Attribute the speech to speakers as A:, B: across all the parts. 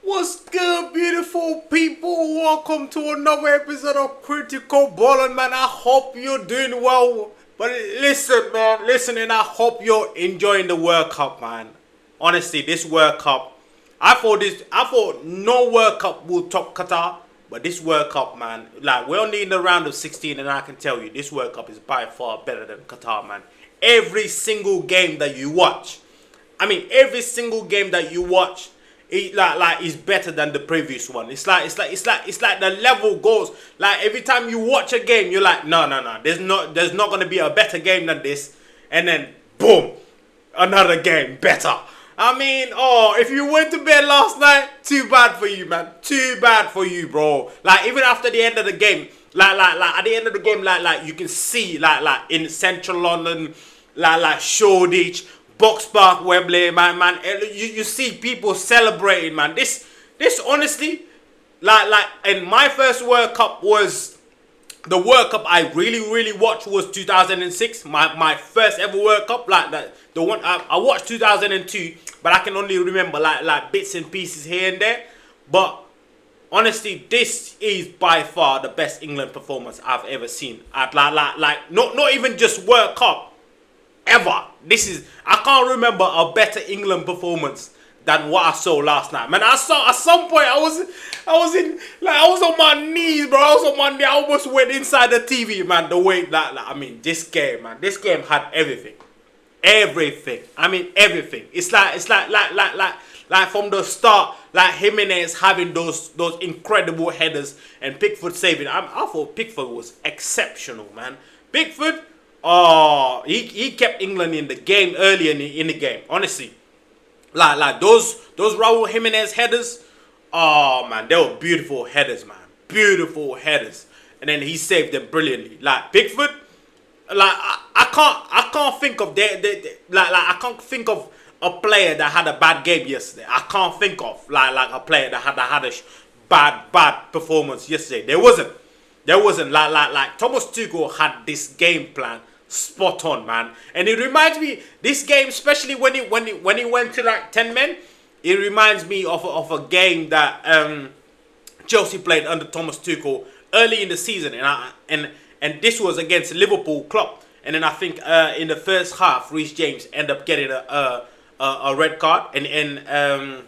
A: What's good, beautiful people? Welcome to another episode of Critical Ballin', man. I hope you're doing well. But listen, man, and I hope you're enjoying the World Cup, man. Honestly, this World Cup, I thought no World Cup will top Qatar, but this World Cup, man, like we're only in the round of 16, and I can tell you, this World Cup is by far better than Qatar, man. Every single game that you watch, every single game that you watch. It is better than the previous one. It's like the level goes. Like every time you watch a game, you're like, no. There's not gonna be a better game than this. And then boom, another game better. If you went to bed last night, too bad for you, man. Too bad for you, bro. Like even after the end of the game, like at the end of the game, like you can see like in central London, like Shoreditch, Box Park, Wembley, man. You see people celebrating, man. This honestly, and my first World Cup was the World Cup I really watched was 2006. My first ever World Cup, like that. The one I watched 2002, but I can only remember like bits and pieces here and there. But honestly, this is by far the best England performance I've ever seen. At not even just World Cup. Ever. I can't remember a better England performance than what I saw last night. Man, at some point I was on my knees, bro. I was on my knees. I almost went inside the TV, man. The way this game, man. This game had everything. Everything. Everything. It's like from the start, like Jimenez having those incredible headers and Pickford saving. I thought Pickford was exceptional, man. Pickford. Oh, he kept England in the game early in the game. Honestly, like those Raul Jimenez headers. Oh man, they were beautiful headers, man. Beautiful headers, and then he saved them brilliantly. Like Pickford, I can't think of I can't think of a player that had a bad game yesterday. I can't think of like a player that had a bad performance yesterday. There wasn't like Thomas Tuchel had this game plan spot on, man. And it reminds me, this game, especially when he went to like 10 men, it reminds me of a game that Chelsea played under Thomas Tuchel early in the season, and this was against Liverpool Klopp. And then I think in the first half, Reece James ended up getting a red card, and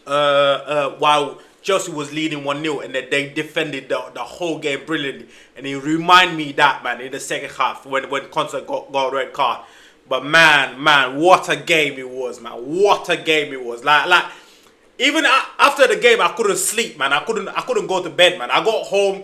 A: while Chelsea was leading 1-0, and then they defended the whole game brilliantly. And it reminded me that, man, in the second half when Konsa got a red card. But man, what a game it was, man. What a game it was. Like even after the game, I couldn't sleep, man. I couldn't go to bed, man. I got home,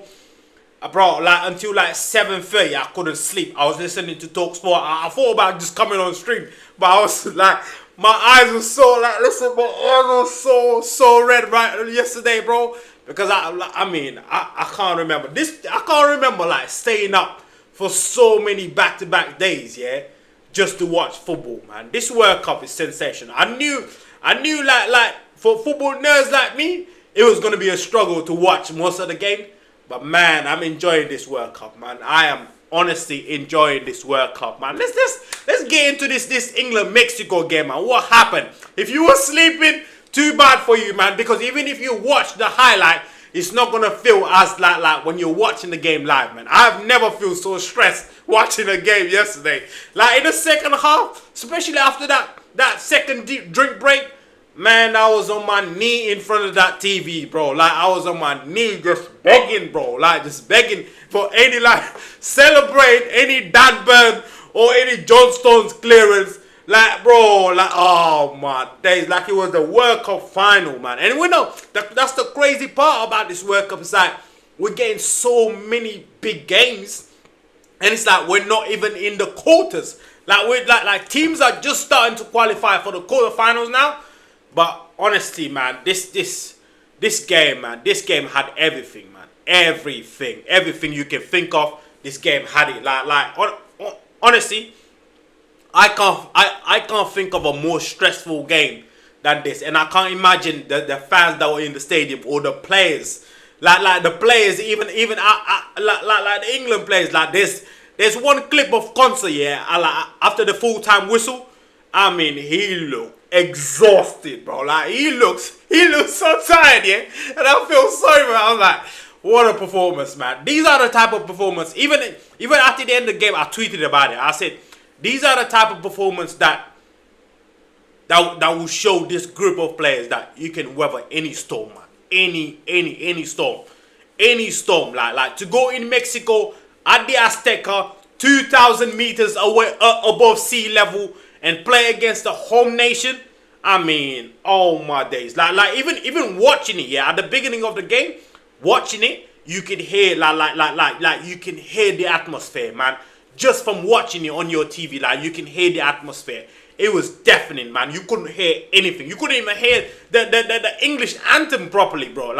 A: bro, until 7:30. I couldn't sleep. I was listening to TalkSport. I thought about just coming on stream, but I was like, my eyes were so my eyes were so red right yesterday, bro. Because I can't remember this. I can't remember staying up for so many back-to-back days, yeah, just to watch football, man. This World Cup is sensational. I knew like for football nerds like me, it was gonna be a struggle to watch most of the game. But man, I'm enjoying this World Cup, man. I am honestly enjoying this World Cup, man. Let's get into this England-Mexico game, man. What happened? If you were sleeping, too bad for you, man. Because even if you watch the highlight, it's not gonna feel as like when you're watching the game live, man. I've never felt so stressed watching a game yesterday. Like in the second half, especially after that second deep drink break. Man, I was on my knee in front of that TV, bro. Like, I was on my knee just begging, bro. Like, just begging for any, celebrate any Dan Burn or any John Stones clearance. Like, bro, oh, my days. Like, it was the World Cup final, man. And we know, that's the crazy part about this World Cup. It's like, we're getting so many big games. And it's like, we're not even in the quarters. Like, teams are just starting to qualify for the quarterfinals now. But honestly, man, this game, man, this game had everything, man, everything you can think of. This game had it. Honestly, I can't think of a more stressful game than this, and I can't imagine the fans that were in the stadium or the players, like the players, even like the England players. Like there's one clip of Konsa, yeah, after the full time whistle. He looked exhausted, bro. Like he looks so tired, yeah. And I feel sorry for him. I was like, what a performance, man. These are the type of performance. Even after the end of the game, I tweeted about it. I said, these are the type of performance that will show this group of players that you can weather any storm, man. Any storm. Any storm. Like to go in Mexico at the Azteca, 2,000 meters away above sea level, and play against the home nation. I mean, oh my days. Like even watching it, yeah, at the beginning of the game, watching it, you can hear like you can hear the atmosphere, man. Just from watching it on your TV, like you can hear the atmosphere. It was deafening, man. You couldn't hear anything. You couldn't even hear the English anthem properly, bro.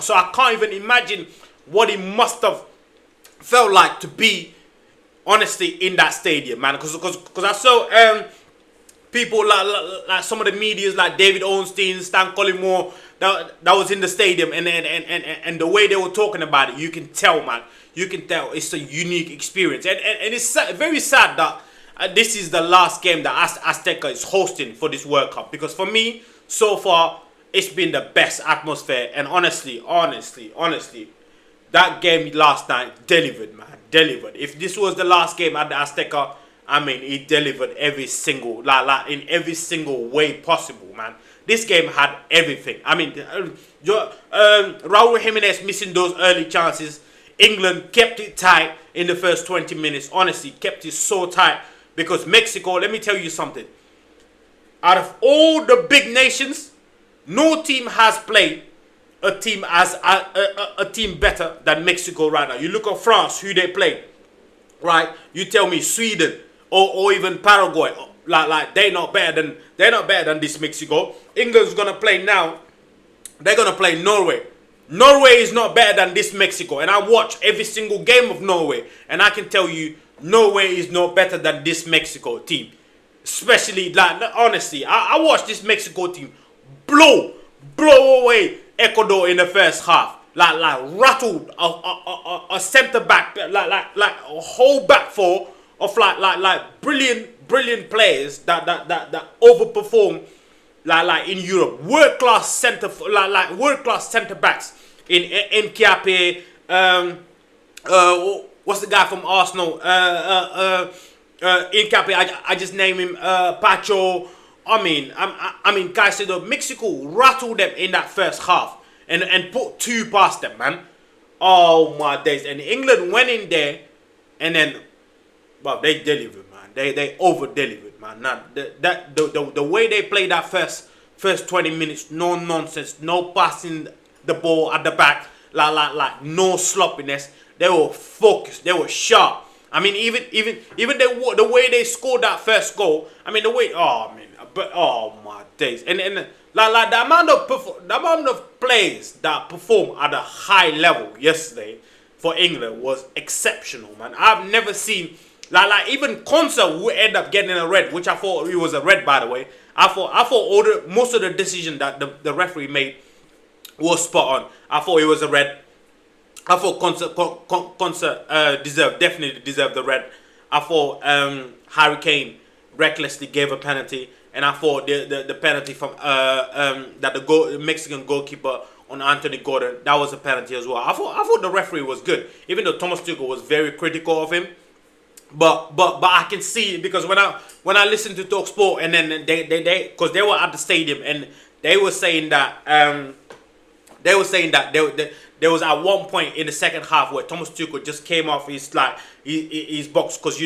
A: So I can't even imagine what it must have felt like to be, honestly, in that stadium, man. Because I saw people like some of the medias, like David Ornstein, Stan Collymore, that was in the stadium, and the way they were talking about it, you can tell, man. You can tell it's a unique experience, and it's very sad that this is the last game that Azteca is hosting for this World Cup, because for me, so far, it's been the best atmosphere, and honestly, that game last night delivered, man. Delivered. If this was the last game at the Azteca, I mean, it delivered every single, in every single way possible, man. This game had everything. I mean, Raul Jimenez missing those early chances. England kept it tight in the first 20 minutes. Honestly, kept it so tight. Because Mexico, let me tell you something. Out of all the big nations, no team has played a team a team better than Mexico right now. You look at France, who they play, right? You tell me Sweden or even Paraguay, like they're not better than this Mexico. England's gonna play now. They're gonna play Norway. Norway is not better than this Mexico, and I watch every single game of Norway, and I can tell you, Norway is not better than this Mexico team. Especially, like, honestly, I watched this Mexico team blow away Ecuador in the first half. Like rattled a centre back, like a whole back four of like brilliant players that overperform like in Europe. World class centre backs in Nkiape, what's the guy from Arsenal? Nkiape, I just name him Pacho. I mean, Caicedo. Mexico rattled them in that first half and put two past them, man. Oh my days! And England went in there, and then, well, they delivered, man. They over delivered, man. Now, the way they played that first 20 minutes, no nonsense, no passing the ball at the back, like no sloppiness. They were focused. They were sharp. I mean, even the way they scored that first goal. I mean, oh my days. And like the amount of players that performed at a high level yesterday for England was exceptional, man. I've never seen like even Konsa, who ended up getting a red, which I thought it was a red, by the way. I thought most of the decision that the referee made was spot on. I thought it was a red. I thought Konsa definitely deserved the red. I thought Harry Kane recklessly gave a penalty, and I thought the penalty from that the Mexican goalkeeper on Anthony Gordon, that was a penalty as well. I thought the referee was good, even though Thomas Tuchel was very critical of him. But I can see, because when I listened to TalkSport, and then they because they were at the stadium, and they were saying that there was at one point in the second half where Thomas Tuchel just came off his box, because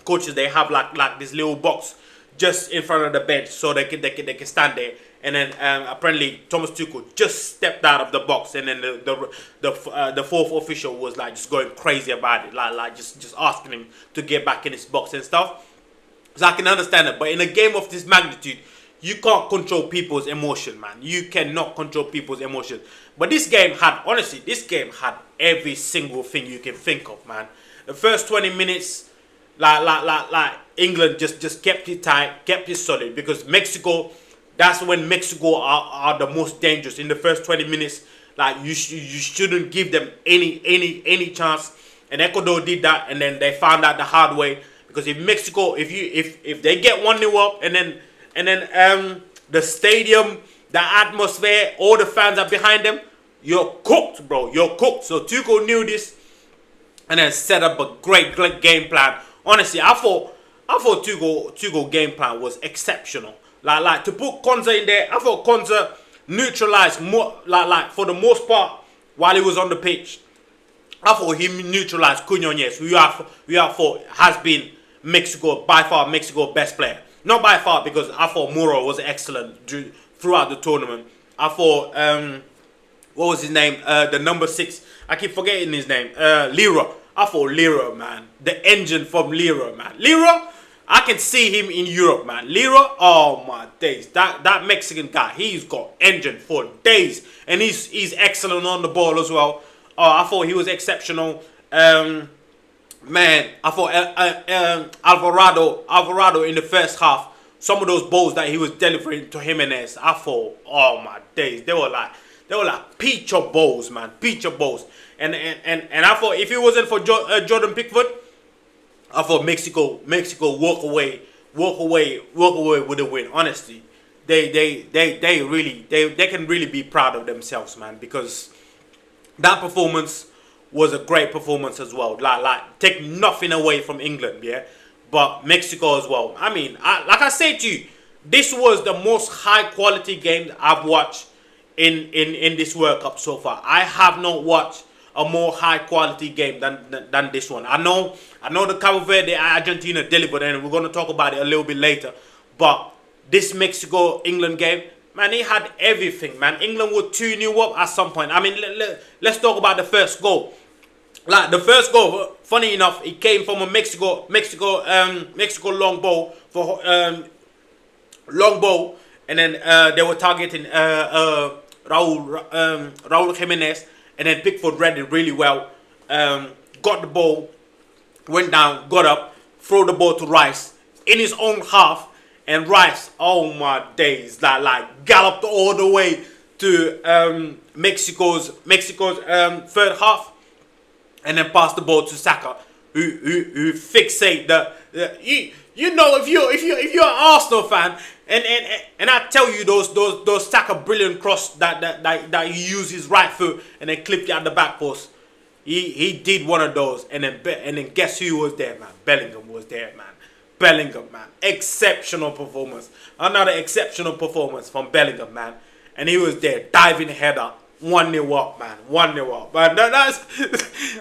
A: coaches, they have like this little box just in front of the bench so they can stand there, and then apparently Thomas Tuchel just stepped out of the box, and then the fourth official was like just going crazy about it, like just asking him to get back in his box and stuff. So I can understand it, but in a game of this magnitude, you can't control people's emotion, man. You cannot control people's emotion. But this game had every single thing you can think of, man. The first 20 minutes, like England just kept it tight, kept it solid, because Mexico, that's when Mexico are the most dangerous. In the first 20 minutes, like you shouldn't give them any chance. And Ecuador did that, and then they found out the hard way, because if Mexico, if they get 1-0 up, and then the stadium, the atmosphere, all the fans are behind them. You're cooked, bro. You're cooked. So Tuchel knew this, and then set up a great game plan. Honestly, I thought Tuchel game plan was exceptional. Like to put Konza in there, I thought Konza neutralized more like for the most part while he was on the pitch. I thought he neutralized Quinones, who I thought has been by far Mexico's best player. Not by far, because I thought Muro was excellent throughout the tournament. I thought what was his name? The number 6. I keep forgetting his name. Lira. I thought Lira, man. The engine from Lira, man. Lira, I can see him in Europe, man. Lira, oh my days. That Mexican guy, he's got engine for days. And he's excellent on the ball as well. I thought he was exceptional. Man, I thought Alvarado in the first half, some of those balls that he was delivering to Jimenez, I thought, oh my days, they were like peach of balls, man, peach of balls. And I thought if it wasn't for Jordan Pickford, I thought Mexico walk away with a win. Honestly, they can really be proud of themselves, man, because that performance was a great performance as well. Like take nothing away from England, yeah, but Mexico as well. I mean, like I said to you, this was the most high quality game I've watched in this World Cup so far. I have not watched a more high quality game than this one. I know the Cabo Verde Argentina delivered, and we're going to talk about it a little bit later. But this Mexico England game, man, it had everything, man. England would 2-0 up at some point. I mean, let's talk about the first goal. Like the first goal, funny enough, it came from a Mexico long ball and then they were targeting Raul Jimenez, and then Pickford read it really well. Got the ball, went down, got up, threw the ball to Rice in his own half, and Rice, oh my days, like galloped all the way to Mexico's third half. And then pass the ball to Saka, who fixate you know, if you're an Arsenal fan, and I tell you those Saka brilliant cross that he used his right foot and then clipped it at the back post. He did one of those, and then guess who was there, man? Bellingham was there, man. Bellingham, man, exceptional performance. Another exceptional performance from Bellingham, man, and he was there diving header. 1-0 up, man. 1-0 up. Man, that's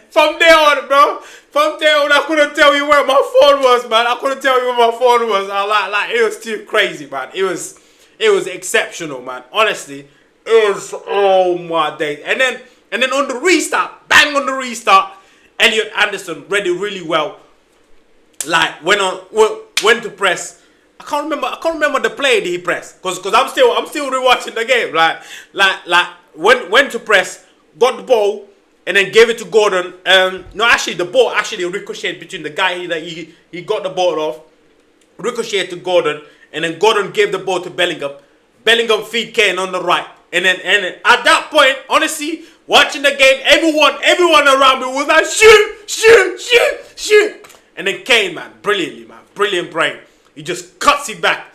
A: from there on, bro. From there on, I couldn't tell you where my phone was, man. I couldn't tell you where my phone was. Like it was too crazy, man. It was exceptional, man. Honestly, it was, oh my days. And then on the restart, bang on the restart, Elliot Anderson read it really well. Like went to press. I can't remember the play that he pressed, cause I'm still rewatching the game. Like. Went to press, got the ball, and then gave it to Gordon. No, actually, the ball actually ricocheted between the guy that he got the ball off, ricocheted to Gordon, and then Gordon gave the ball to Bellingham. Bellingham feed Kane on the right, and then at that point, honestly, watching the game, everyone around me was like shoot, and then Kane, man, brilliant brain. He just cuts it back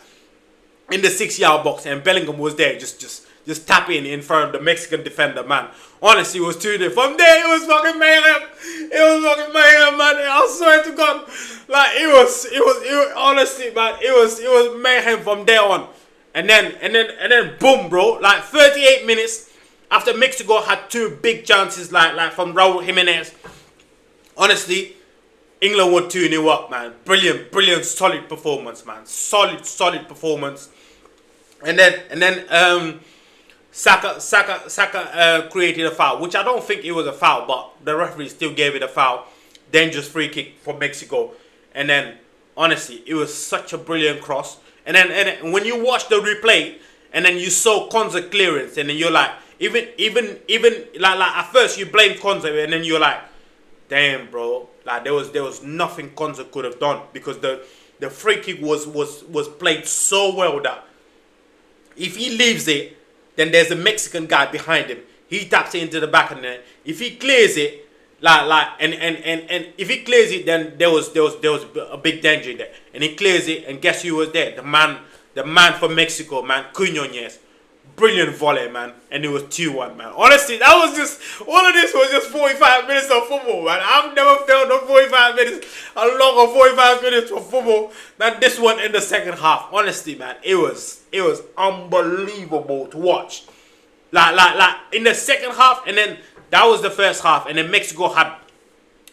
A: in the 6-yard box, and Bellingham was there, just tapping in front of the Mexican defender, man. Honestly, it was 2-0. From there, it was fucking mayhem. It was fucking mayhem, man. I swear to God, like it was honestly, man. It was mayhem from there on. And then boom, bro. Like 38 minutes after Mexico had 2 big chances, like from Raul Jimenez. Honestly, England were 2-0 up, man. Brilliant, solid performance, man. Solid performance. And then Saka created a foul, which I don't think it was a foul, but the referee still gave it a foul. Dangerous free kick for Mexico. And then, honestly, it was such a brilliant cross. And then when you watch the replay, and then you saw Konza clearance, and then you're like, even like at first you blamed Konza, and then you're like, damn, bro, like there was nothing Konza could have done, because the free kick was played so well that if he leaves it, then there's a Mexican guy behind him. He taps it into the back of the net. If he clears it, and if he clears it, then there was a big danger in there. And he clears it, and guess who was there? The man the man from Mexico, man, Quinones. Brilliant volley, man, and it was 2-1, man. Honestly, that was just, all of this was just 45 minutes of football, man. I've never felt no 45 minutes, a longer 45 minutes of football than this one in the second half. Honestly, man, it was unbelievable to watch. Like in the second half, and then that was the first half, and then Mexico had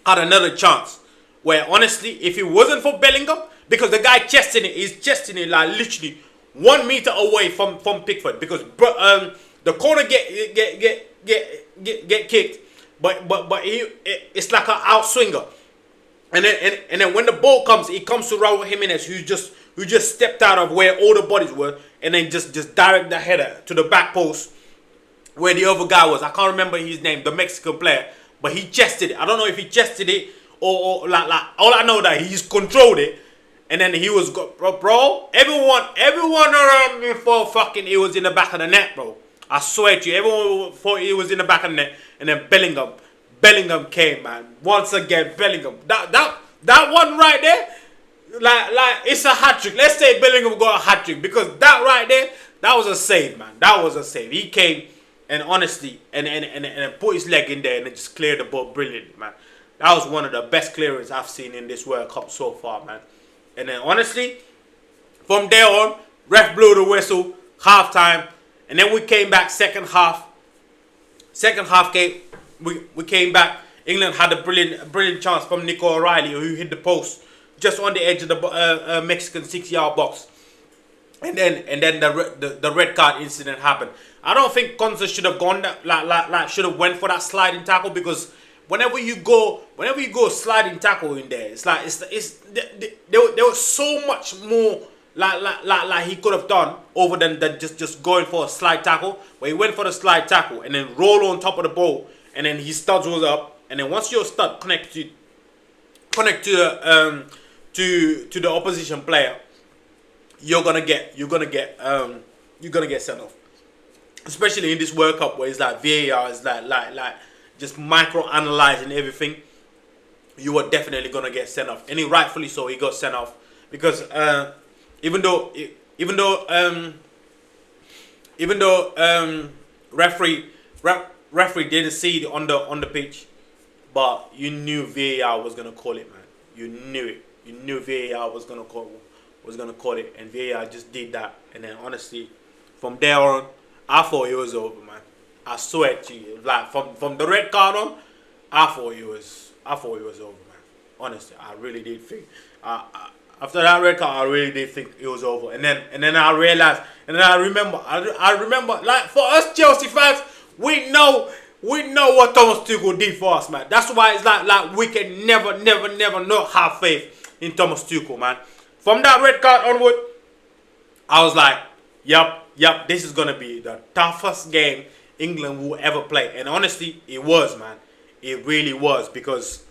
A: another chance where, honestly, if it wasn't for Bellingham, because the guy he's chesting it like literally 1 meter away from Pickford, because the corner get kicked, but it's like an outswinger, and then when the ball comes, it comes to Raul Jimenez, who just stepped out of where all the bodies were, and then just direct the header to the back post where the other guy was. I can't remember his name, the Mexican player, but he chested it. I don't know if he chested it or like all I know that he's controlled it. And then he was, bro, everyone around me thought fucking it was in the back of the net, bro. I swear to you, everyone thought it was in the back of the net. And then Bellingham came, man. Once again, Bellingham. That one right there, like it's a hat-trick. Let's say Bellingham got a hat-trick, because that right there, that was a save, man. That was a save. He came and honestly, and put his leg in there and just cleared the ball brilliant, man. That was one of the best clearances I've seen in this World Cup so far, man. And then honestly, from there on, ref blew the whistle, halftime, and then we came back second half. Second half we came back. England had a brilliant chance from Nico O'Reilly, who hit the post just on the edge of the Mexican 6-yard box. And then the red card incident happened. I don't think Konza should have gone that, should have went for that sliding tackle, because whenever you go sliding tackle in there, it's like there was so much more like he could have done over than just going for a slide tackle. But he went for the slide tackle and then roll on top of the ball, and then his studs was up, and then once your stud connect to the opposition player, you're gonna get sent off. Especially in this World Cup where it's like VAR is like just micro-analyzing everything, you are definitely gonna get sent off. And rightfully so, he got sent off, because even though referee didn't see it on the pitch, but you knew VAR was gonna call it, man. You knew it. You knew VAR was gonna call it, and VAR just did that. And then honestly, from there on, I thought it was over, man. I swear to you, like from the red card on, I thought it was over, man. Honestly, I really did think. After that red card, I really did think it was over. And then I realized, and then I remember, like, for us Chelsea fans, we know what Thomas Tuchel did for us, man. That's why it's like we can never not have faith in Thomas Tuchel, man. From that red card onward, I was like, Yup, this is gonna be the toughest game England will ever play. And honestly, it was, man. It really was, because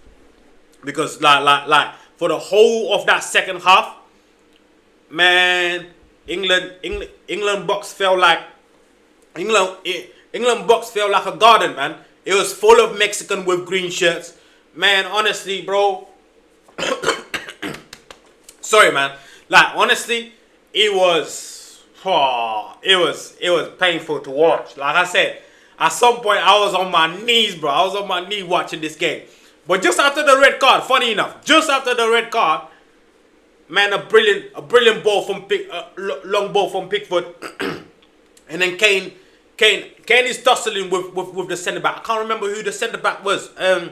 A: like for the whole of that second half, man, England box felt like England box felt like a garden, man. It was full of Mexican with green shirts, man. Honestly, bro. Sorry, man. Like, honestly, it was painful to watch. Like I said, at some point I was on my knees, bro. I was on my knee watching this game. But just after the red card, funny enough, just after the red card, man, a brilliant ball from long ball from Pickford, and then Kane is tussling with the centre back. I can't remember who the centre back was. I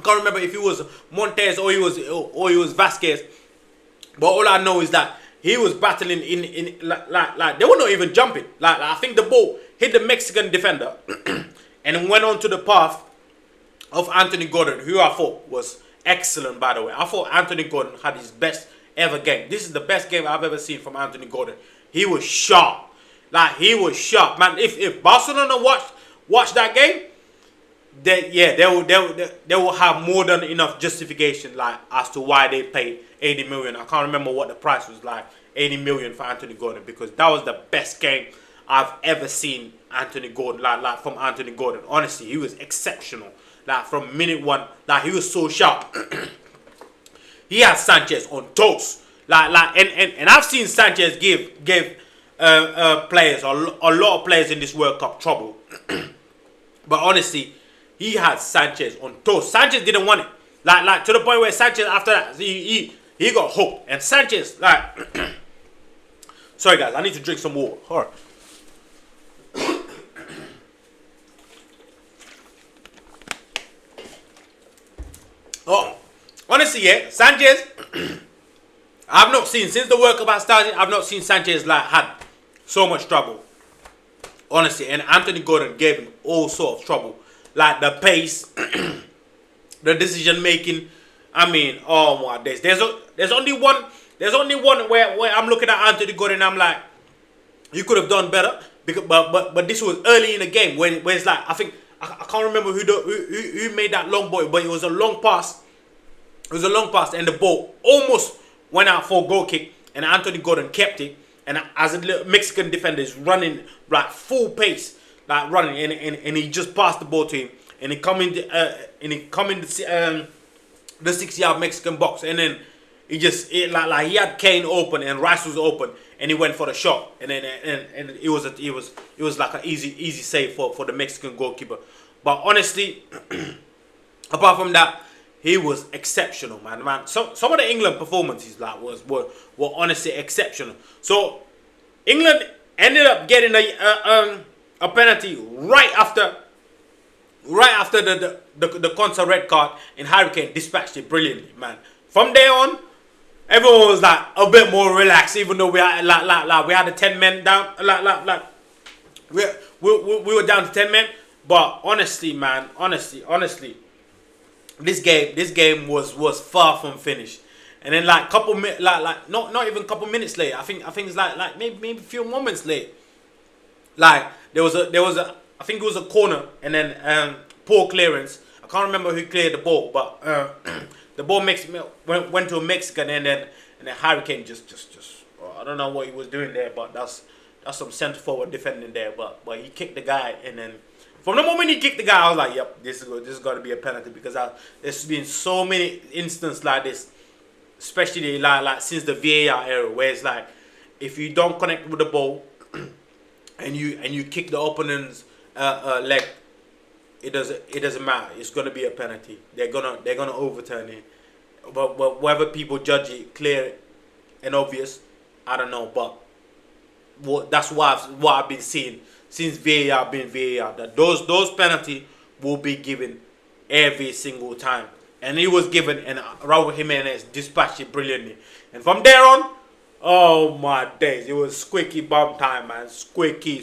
A: can't remember if it was Montez or he was Vasquez. But all I know is that he was battling in like they were not even jumping. Like I think the ball hit the Mexican defender and went on to the path of Anthony Gordon, who I thought was excellent, by the way. I thought Anthony Gordon had his best ever game. This is the best game I've ever seen from Anthony Gordon. He was sharp. Like, he was sharp, man. If Barcelona watch that game, they will have more than enough justification, like, as to why they paid 80 million. I can't remember what the price was, like 80 million for Anthony Gordon, because that was the best game I've ever seen Anthony Gordon, like from Anthony Gordon. Honestly, he was exceptional. Like, from minute one, like, he was so sharp. He had Sanchez on toast. And I've seen Sanchez give players, a lot of players in this World Cup trouble. But honestly, he had Sanchez on toast. Sanchez didn't want it. Like to the point where Sanchez after that he got hooked. And Sanchez sorry guys, I need to drink some water. Alright. Oh, honestly, yeah, Sanchez. I've not seen since the World Cup has started. I've not seen Sanchez had so much trouble. Honestly, and Anthony Gordon gave him all sort of trouble, like the pace, the decision making. I mean, oh my days. There's only one where I'm looking at Anthony Gordon and I'm like, you could have done better. Because, but this was early in the game when it's like I can't remember who made that long ball, but it was a long pass. It was a long pass, and the ball almost went out for a goal kick, and Anthony Gordon kept it. And as a little Mexican defender is running like full pace, like running, and he just passed the ball to him, and he come in the 6-yard Mexican box, and then he like he had Kane open and Rice was open, and he went for the shot, and then and it was like an easy save for the Mexican goalkeeper. But honestly, apart from that, he was exceptional, man. Some of the England performances were honestly exceptional. So England ended up getting a penalty right after the Konsa red card, and Harry Kane dispatched it brilliantly, man. From there on, everyone was like a bit more relaxed, even though we had we had the 10 men down, we were down to 10 men. But honestly, man, honestly, this game was far from finished. And then not even couple minutes later, I think it's like maybe a few moments late. Like there was a I think it was a corner, and then poor clearance. I can't remember who cleared the ball, but the ball went to a Mexican, and then Harry Kane just I don't know what he was doing there, but that's some centre forward defending there. But he kicked the guy, and then from the moment he kicked the guy, I was like, yep, this is going to be a penalty, because there's been so many instances like this, especially like since the VAR era, where it's like if you don't connect with the ball and you kick the opponent's leg, it doesn't matter. It's going to be a penalty. They're gonna overturn it. But whether people judge it clear and obvious, I don't know. But that's what I've been seeing since VAR been VAR, that those penalty will be given every single time. And it was given, and Raul Jimenez dispatched it brilliantly. And from there on, oh my days, it was squeaky bum time, man. Squeaky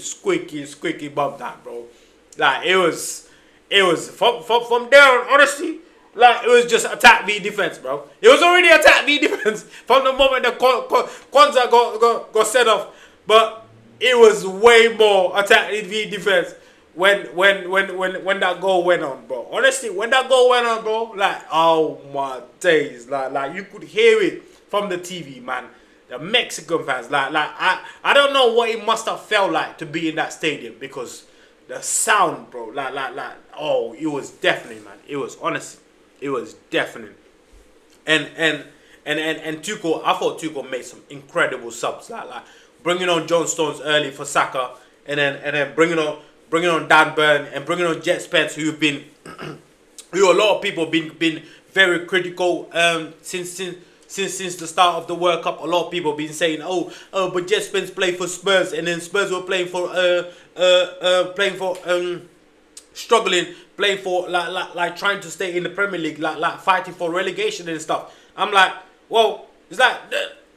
A: bum time, bro. Like it was from there on, honestly, like it was just attack v defense, bro. It was already attack v defense from the moment the Konsa got set off. But it was way more attack v defense when that goal went on, bro. Honestly, when that goal went on, bro, like, oh my days, like you could hear it from the TV, man. The Mexican fans, like I don't know what it must have felt like to be in that stadium, because the sound, bro, like oh, it was deafening, man. It was, honestly, it was deafening. And Tuchel, I thought Tuchel made some incredible subs, like bringing on John Stones early for Saka, and then bringing on Dan Burn, and bringing on Jet Spence, who a lot of people been very critical since the start of the World Cup. A lot of people been saying, but Jet Spence played for Spurs, and then Spurs were playing for struggling, playing for like trying to stay in the Premier League, like fighting for relegation and stuff. I'm like, well, it's like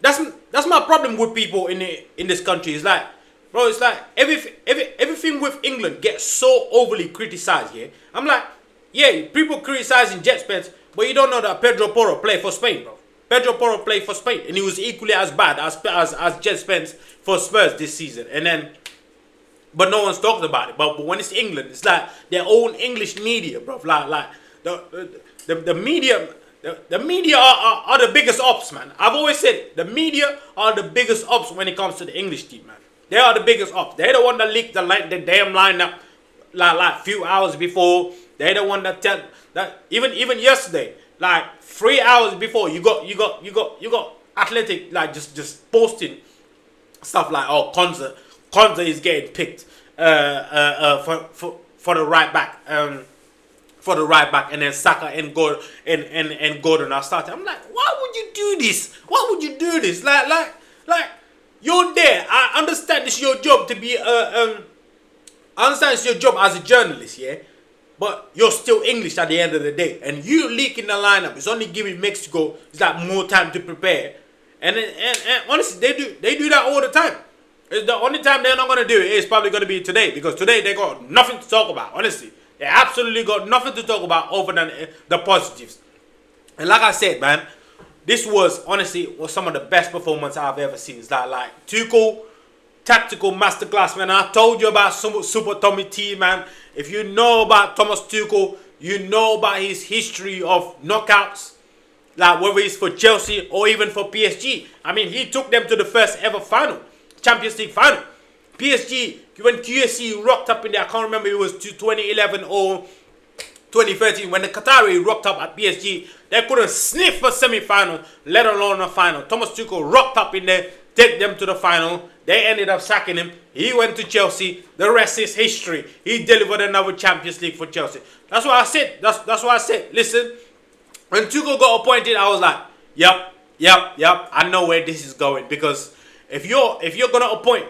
A: that's my problem with people in this country. It's like, bro, it's like everything with England gets so overly criticized here. I'm like, yeah, people criticizing Jet Spence, but you don't know that Pedro Porro played for Spain, bro. Pedro Porro played for Spain, and he was equally as bad as Jet Spence for Spurs this season. And then, but no one's talking about it. But when it's England, it's like their own English media, bro. Like the media. The media are the biggest ops, man. I've always said the media are the biggest ops when it comes to the English team, man. They are the biggest ops. They're the one that leaked the damn lineup like few hours before. They're the one that even yesterday, like 3 hours before, you got Athletic like just posting stuff like, oh, Konza is getting picked for the right back. For the right back, and then Saka and Gordon are starting. I'm like, why would you do this? Why would you do this? Like you're there. I understand it's your job to be I understand it's your job as a journalist, yeah. But you're still English at the end of the day, and you leaking the lineup. It's only giving Mexico more time to prepare. And honestly, they do that all the time. It's the only time they're not gonna do it is probably gonna be today, because today they got nothing to talk about. Honestly. They absolutely got nothing to talk about other than the positives. And like I said, man, this was honestly some of the best performance I've ever seen. It's like Tuchel, tactical masterclass, man. I told you about Super Tommy T, man. If you know about Thomas Tuchel, you know about his history of knockouts. Like whether it's for Chelsea or even for PSG. I mean, he took them to the first ever final, Champions League final. PSG, when QSC rocked up in there, I can't remember if it was 2011 or 2013, when the Qatari rocked up at PSG, they couldn't sniff a semi-final, let alone a final. Thomas Tuchel rocked up in there, take them to the final. They ended up sacking him. He went to Chelsea. The rest is history. He delivered another Champions League for Chelsea. That's what I said. That's what I said. Listen, when Tuchel got appointed, I was like, yep. I know where this is going, because if you're gonna appoint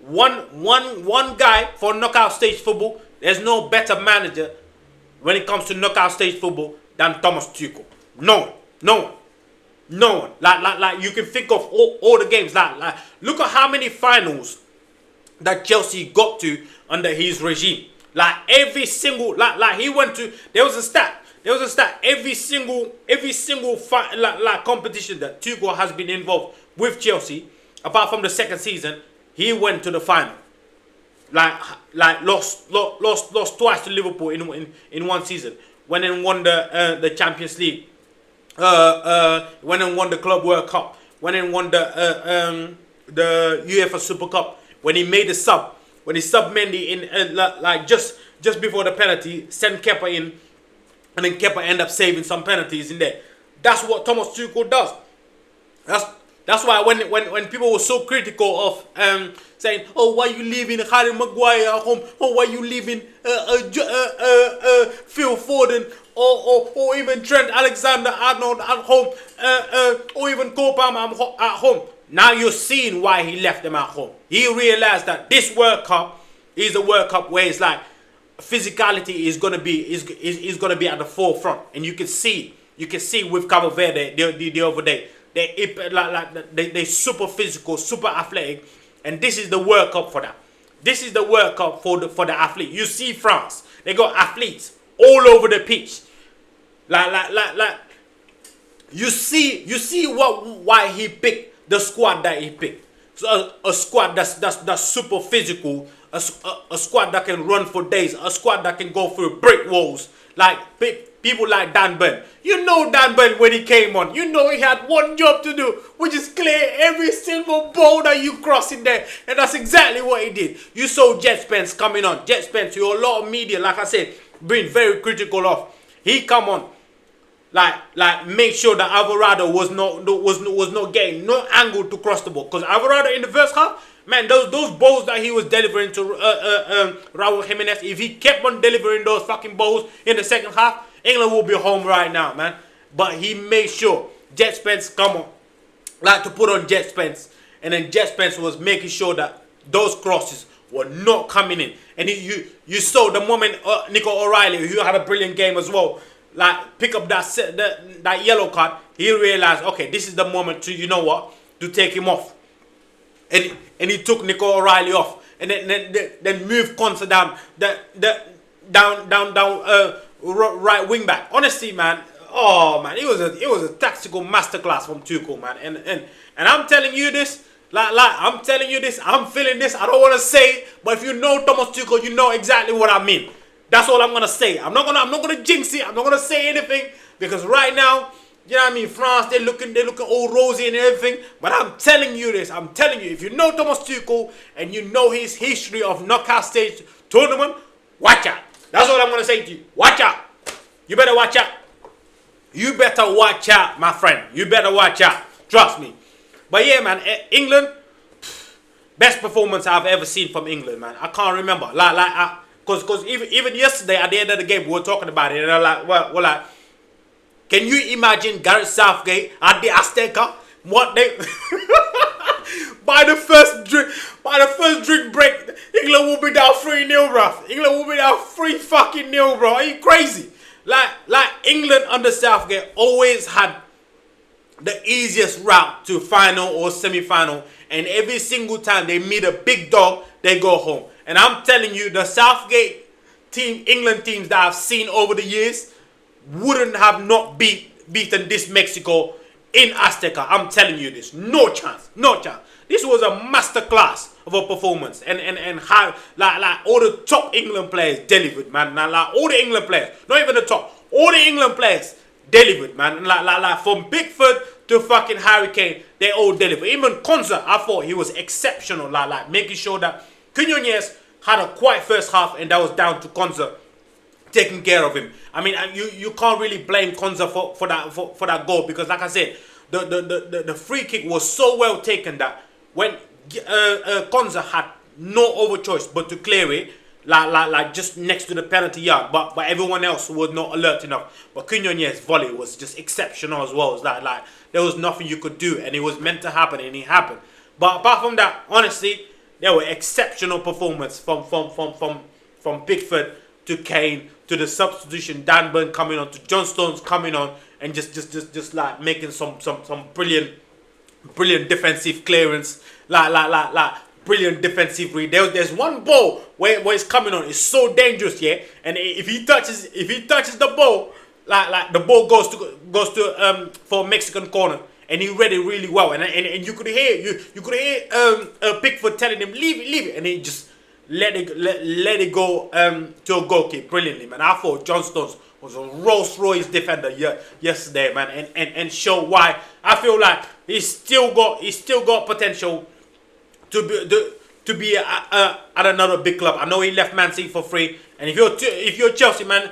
A: one guy for knockout stage football, there's no better manager when it comes to knockout stage football than Thomas Tuchel. No one. Like you can think of all the games. Like look at how many finals that Chelsea got to under his regime. Like every single like he went to. There was a stat. Every single competition that Tuchel has been involved with Chelsea, apart from the second season, he went to the final. Like lost twice to Liverpool in one season. Went and won the Champions League. Went and won the Club World Cup. Went and won the UEFA Super Cup. When he made the sub, when he subbed Mendy in like just before the penalty, sent Kepa in, and then Kepa ended up saving some penalties in there. That's what Thomas Tuchel does. That's why when people were so critical of saying, oh, why you leaving Harry Maguire at home? Oh, why you leaving Phil Foden or even Trent Alexander-Arnold at home, or even Cole Palmer at home? Now you're seeing why he left them at home. He realized that this World Cup is a World Cup where it's like physicality is gonna be gonna be at the forefront, and you can see with Cabo Verde the other day. They super physical, super athletic, and this is the World Cup for that. This is the World Cup for the athlete. You see France, they got athletes all over the pitch. Like you see why he picked the squad that he picked. So a squad that's super physical, a squad that can run for days, a squad that can go through brick walls. Like people like Dan Burn. You know Dan Burn when he came on. You know he had one job to do, which is clear every single ball that you cross in there. And that's exactly what he did. You saw Jet Spence coming on. Jet Spence, who a lot of media, like I said, being very critical of. He come on. Like make sure that Alvarado was not getting no angle to cross the ball. Because Alvarado in the first half, man, those balls that he was delivering to Raul Jimenez, if he kept on delivering those fucking balls in the second half, England will be home right now, man. But he made sure Jet Spence come on, like to put on Jet Spence, and then Jet Spence was making sure that those crosses were not coming in. And you saw the moment Nico O'Reilly, who had a brilliant game as well, like pick up that yellow card, he realized, okay, this is the moment to, you know what, to take him off. And he took Nico O'Reilly off, and then moved Konsa down right wing back. Honestly, man, oh man, it was a tactical masterclass from Tuchel, man. And I'm telling you this, I'm telling you this, I'm feeling this. I don't want to say it, but if you know Thomas Tuchel, you know exactly what I mean. That's all I'm gonna say. I'm not gonna jinx it. I'm not gonna say anything, because right now, you know what I mean, France, they're looking all rosy and everything. But I'm telling you this. I'm telling you, if you know Thomas Tuchel and you know his history of knockout stage tournament, watch out. That's all I'm gonna say to you. Watch out. You better watch out. You better watch out, my friend. You better watch out. Trust me. But yeah, man, England, best performance I've ever seen from England, man. I can't remember. Cause even yesterday at the end of the game we were talking about it, and I'm like, well, like, can you imagine Gareth Southgate at the Azteca? What they by the first drink break, England will be down 3-0, bruv. England will be down 3-0, bro. Are you crazy? Like England under Southgate always had the easiest route to final or semi-final, and every single time they meet a big dog, they go home. And I'm telling you, the Southgate team, England teams that I've seen over the years wouldn't have not beaten this Mexico in Azteca. I'm telling you this. No chance. No chance. This was a masterclass of a performance. And how, like all the top England players delivered, man. Like all the England players, not even the top, all the England players delivered, man. Like from Pickford to fucking Harry Kane, they all delivered. Even Konza, I thought he was exceptional. Like making sure that Quinones had a quiet first half, and that was down to Konza taking care of him. I mean, you can't really blame Konza for that goal, because, like I said, the free kick was so well taken that when Konza had no other choice but to clear it, like just next to the penalty yard, but everyone else was not alert enough. But Quinones' volley was just exceptional as well. It's like there was nothing you could do, and it was meant to happen, and it happened. But apart from that, honestly, there were exceptional performance from Pickford to Kane to the substitution, Dan Burn coming on, to John Stones coming on, and just like making some brilliant defensive clearance, like brilliant defensive read. There's one ball where it's coming on. It's so dangerous, yeah. And if he touches the ball, like the ball goes to for Mexican corner, and he read it really well. And you could hear Pickford telling him leave it, and he just let it go to a goal kick brilliantly, man. I thought John Stones was a Rolls Royce defender yesterday, man, and show why I feel like he's still got potential to be at another big club. I know he left Man City for free, and if you're Chelsea, man,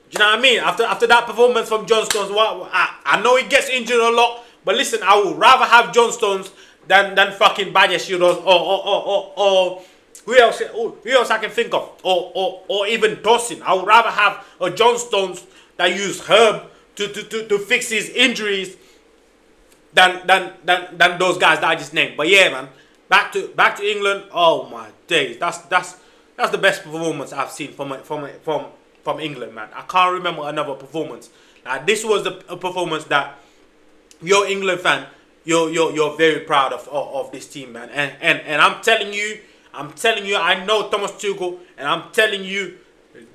A: do you know what I mean? After that performance from John Stones, I know he gets injured a lot, but listen, I would rather have John Stones than fucking Badiashile or who else I can think of, or even Dawson. I would rather have a John Stones that used Herb to fix his injuries than those guys that I just named. But yeah, man, back to England. Oh my days, that's the best performance I've seen from England, man. I can't remember another performance. Like, this was a performance that you're England fan, you're very proud of this team, man. And I'm telling you, I know Thomas Tuchel, and I'm telling you,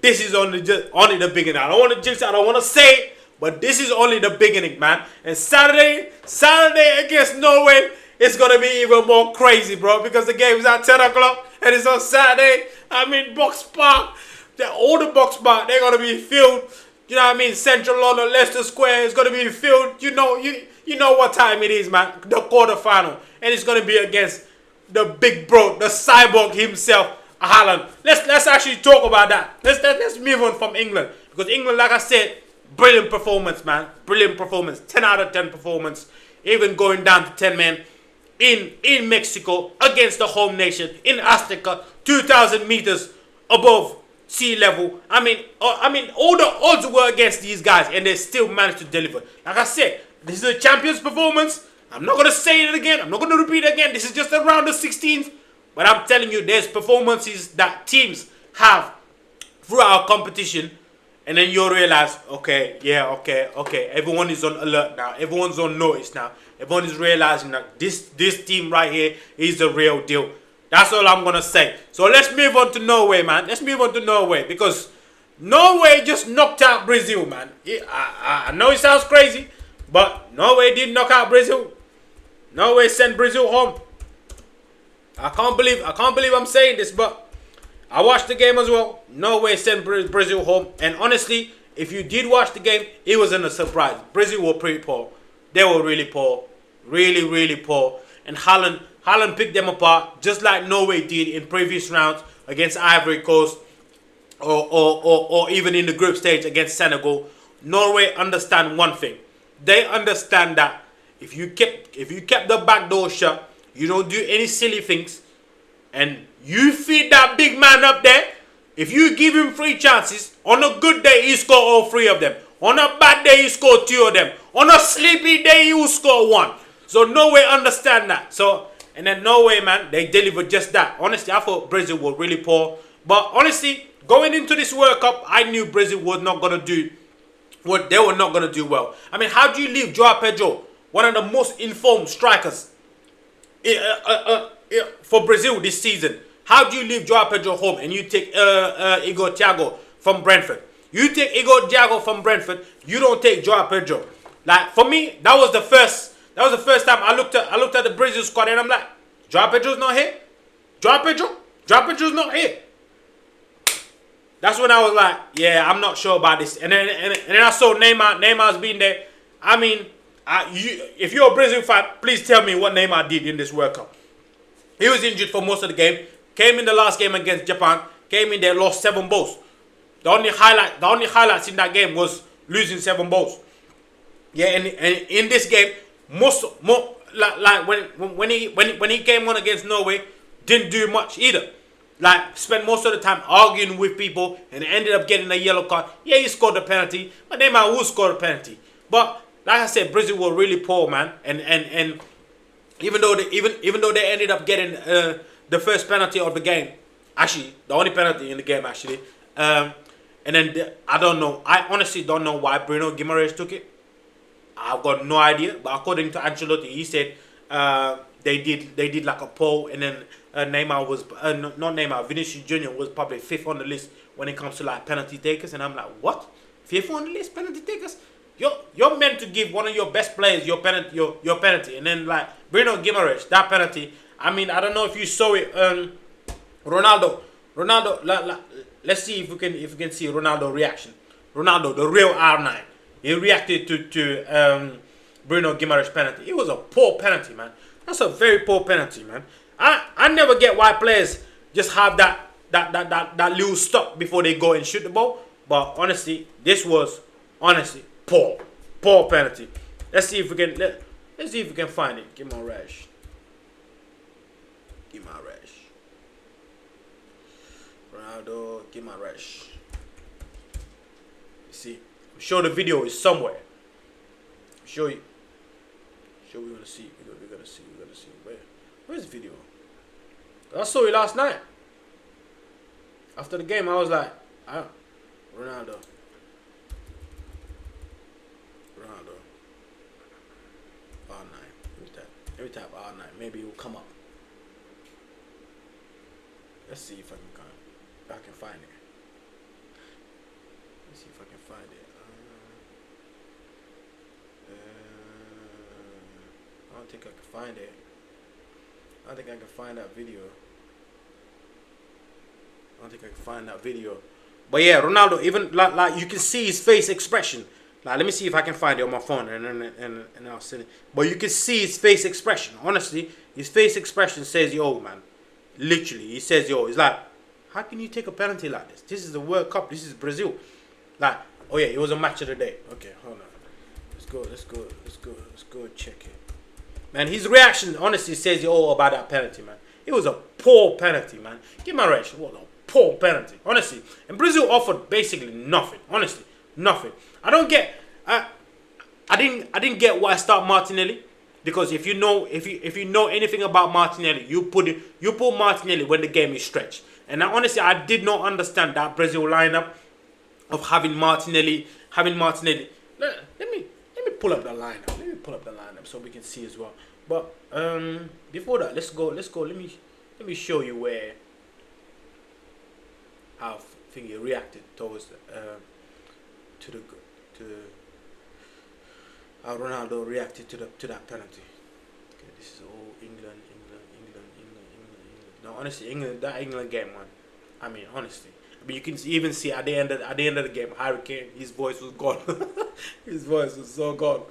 A: this is only the beginning. I don't want to jinx it, I don't want to say it, but this is only the beginning, man. And Saturday against Norway, it's going to be even more crazy, bro, because the game is at 10 o'clock, and it's on Saturday. I mean, Box Park, all the Box Park, they're going to be filled. You know what I mean? Central London, Leicester Square is going to be filled. You know what time it is, man. The quarterfinal, and it's going to be against the big bro, the cyborg himself, Haaland. Let's actually talk about that. Let's move on from England, because England, like I said, brilliant performance, man. Brilliant performance. 10 out of 10 performance. Even going down to 10 men in Mexico against the home nation in Azteca, 2,000 meters above sea level. I mean, all the odds were against these guys, and they still managed to deliver. Like I said, this is a champion's performance. I'm not going to say it again. I'm not going to repeat it again. This is just around the 16th. But I'm telling you, there's performances that teams have throughout competition. And then you'll realize, okay. Everyone is on alert now. Everyone's on notice now. Everyone is realizing that this team right here is the real deal. That's all I'm going to say. So let's move on to Norway, man. Let's move on to Norway, because Norway just knocked out Brazil, man. I know it sounds crazy, but Norway did knock out Brazil. Norway sent Brazil home. I can't believe I'm saying this, but I watched the game as well. Norway sent Brazil home. And honestly, if you did watch the game, it wasn't a surprise. Brazil were pretty poor. They were really poor. Really, really poor. And Haaland picked them apart, just like Norway did in previous rounds against Ivory Coast, or even in the group stage against Senegal. Norway understand one thing. They understand that if you kept the back door shut, you don't do any silly things, and you feed that big man up there. If you give him 3 chances, on a good day he score all 3 of them. On a bad day he score 2 of them. On a sleepy day he will score 1. So Norway understand that. So and then Norway, man, they delivered just that. Honestly, I thought Brazil were really poor. But honestly, going into this World Cup, I knew Brazil was not gonna do what they were not gonna do well. I mean, how do you leave Joao Pedro, one of the most informed strikers for Brazil this season? How do you leave Joao Pedro home and you take Igor Thiago from Brentford? You take Igor Thiago from Brentford. You don't take Joao Pedro. Like for me, that was the first time I looked at the Brazil squad and I'm like, Joao Pedro's not here. Joao Pedro's not here. That's when I was like, yeah, I'm not sure about this. And then I saw Neymar's been there. I mean, if you're a Brazil fan, please tell me what Neymar did in this World Cup. He was injured for most of the game. Came in the last game against Japan. Came in there, lost 7 balls. The only highlights in that game was losing 7 balls. Yeah, and in this game, when he came on against Norway, didn't do much either. Like, spent most of the time arguing with people and ended up getting a yellow card. Yeah, he scored the penalty, but Neymar will score the penalty. But like I said, Brazil were really poor, man. And even though they ended up getting the first penalty of the game, actually the only penalty in the game actually, and then I don't know. I honestly don't know why Bruno Guimaraes took it. I've got no idea. But according to Ancelotti, he said they did like a poll, and then Neymar was not Neymar. Vinicius Junior was probably 5th on the list when it comes to like penalty takers, and I'm like, what? 5th on the list, penalty takers? You're meant to give one of your best players your penalty, and then like Bruno Guimaraes, that penalty. I mean, I don't know if you saw it. Ronaldo. Let's see if we can see Ronaldo reaction. Ronaldo, the real R9. He reacted to Bruno Guimaraes penalty. It was a poor penalty, man. That's a very poor penalty, man. I never get why players just have that little stop before they go and shoot the ball. But honestly, this was honestly poor penalty. Let's see if we can find it. Guimaraes. Ronaldo Guimaraes. See, I'm sure the video is somewhere. I'm sure we're gonna see. We're gonna see. Where's the video? I saw it last night. After the game, I was like, Ronaldo. R9. Every time R9. Maybe it will come up. Let's see if I can find it. Let's see if I can find it. I don't think I can find it. I don't think I can find that video. But yeah, Ronaldo, even like you can see his face expression. Like, let me see if I can find it on my phone and I'll send it. But you can see his face expression. Honestly, his face expression says, yo, man. Literally, he says, yo, it's like, how can you take a penalty like this? This is the World Cup. This is Brazil. Like, oh yeah, it was a match of the day. Okay, hold on. Let's go check it. Man, his reaction honestly says all about that penalty, man. It was a poor penalty, man. Guimaraes, what a poor penalty, honestly. And Brazil offered basically nothing. Honestly, nothing. I don't get. I didn't get why I start Martinelli. Because if you know anything about Martinelli, you put Martinelli when the game is stretched. And honestly, I did not understand that Brazil lineup of having Martinelli. Let me pull up the lineup. Let me pull up the lineup so we can see as well. But before that, let's go. Let me show you how Thingy reacted towards how Ronaldo reacted to that penalty. Okay, this is all England. No, honestly, that England game, man. I mean, honestly, but you can even see at the end of the game, Harry Kane, his voice was gone. His voice was so gone.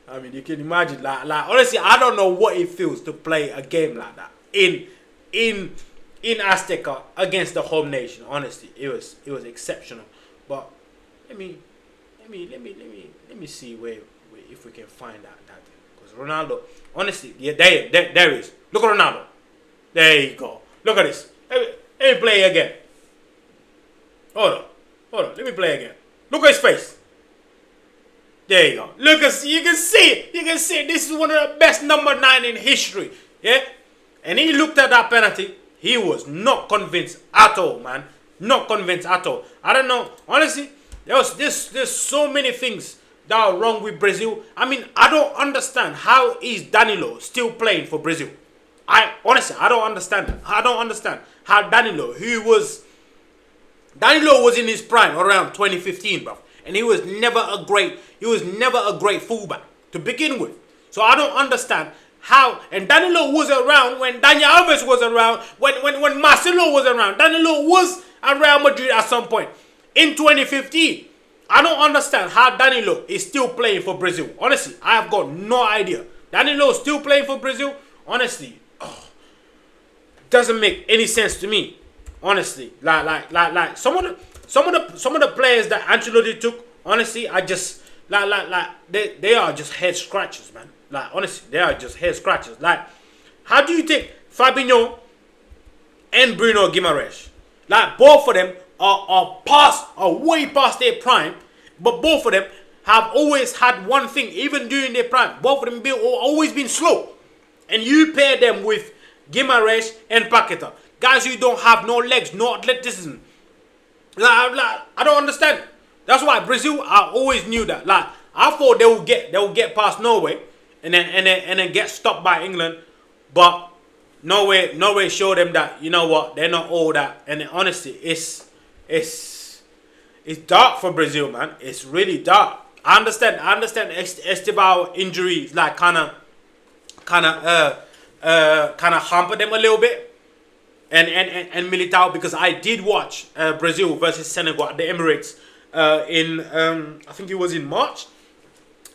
A: I mean, you can imagine, like honestly, I don't know what it feels to play a game like that in Azteca against the home nation. Honestly, it was exceptional. But let me see where if we can find that because Ronaldo. Honestly, yeah, there he is. Look at Ronaldo. There you go. Look at this. Let me play again. Hold on. Let me play again. Look at his face. There you go. Look at, you can see it. You can see it. This is one of the best number 9 in history. Yeah? And he looked at that penalty. He was not convinced at all, man. Not convinced at all. I don't know. Honestly, there's so many things that are wrong with Brazil. I mean, I don't understand how is Danilo still playing for Brazil. Honestly, I don't understand it. I don't understand how Danilo was in his prime around 2015, bro. And he was never a great fullback to begin with. So I don't understand how, and Danilo was around when Daniel Alves was around, when Marcelo was around. Danilo was at Real Madrid at some point in 2015. I don't understand how Danilo is still playing for Brazil. Honestly, I have got no idea. Danilo is still playing for Brazil. Honestly, doesn't make any sense to me. Honestly, like some of the players that Ancelotti took. Honestly, I just they are just head scratchers, man. Like honestly, they are just head scratchers. Like, how do you take Fabinho and Bruno Guimaraes? Like both of them are way past their prime, but both of them have always had one thing, even during their prime. Both of them always been slow, and you pair them with Guimaraes and Paqueta, guys who don't have no legs, no athleticism. Like, I don't understand. That's why Brazil, I always knew that. Like, I thought they will get past Norway and then get stopped by England, but Norway showed them that, you know what, they're not all that. And honestly, it's dark for Brazil, man. It's really dark. I understand Esteban injuries like kind of hampered them a little bit. And Militao, because I did watch Brazil versus Senegal at the Emirates I think it was in March.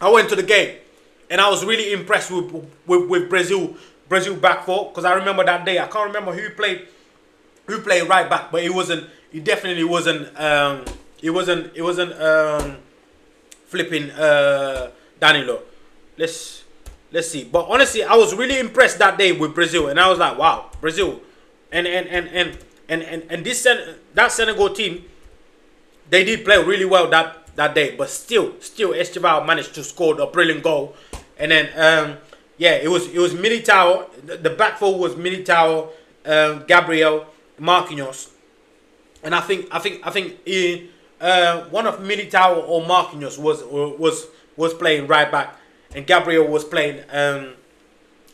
A: I went to the game and I was really impressed with Brazil back four, because I remember that day, I can't remember who played right back, but it definitely wasn't flipping Danilo. Let's see. But honestly, I was really impressed that day with Brazil, and I was like, wow, Brazil. And that Senegal team, they did play really well that day, but still Esteban managed to score a brilliant goal. And then it was Militao. The back four was Militao, Gabriel, Marquinhos, and I think one of Militao or Marquinhos was playing right back, and Gabriel was playing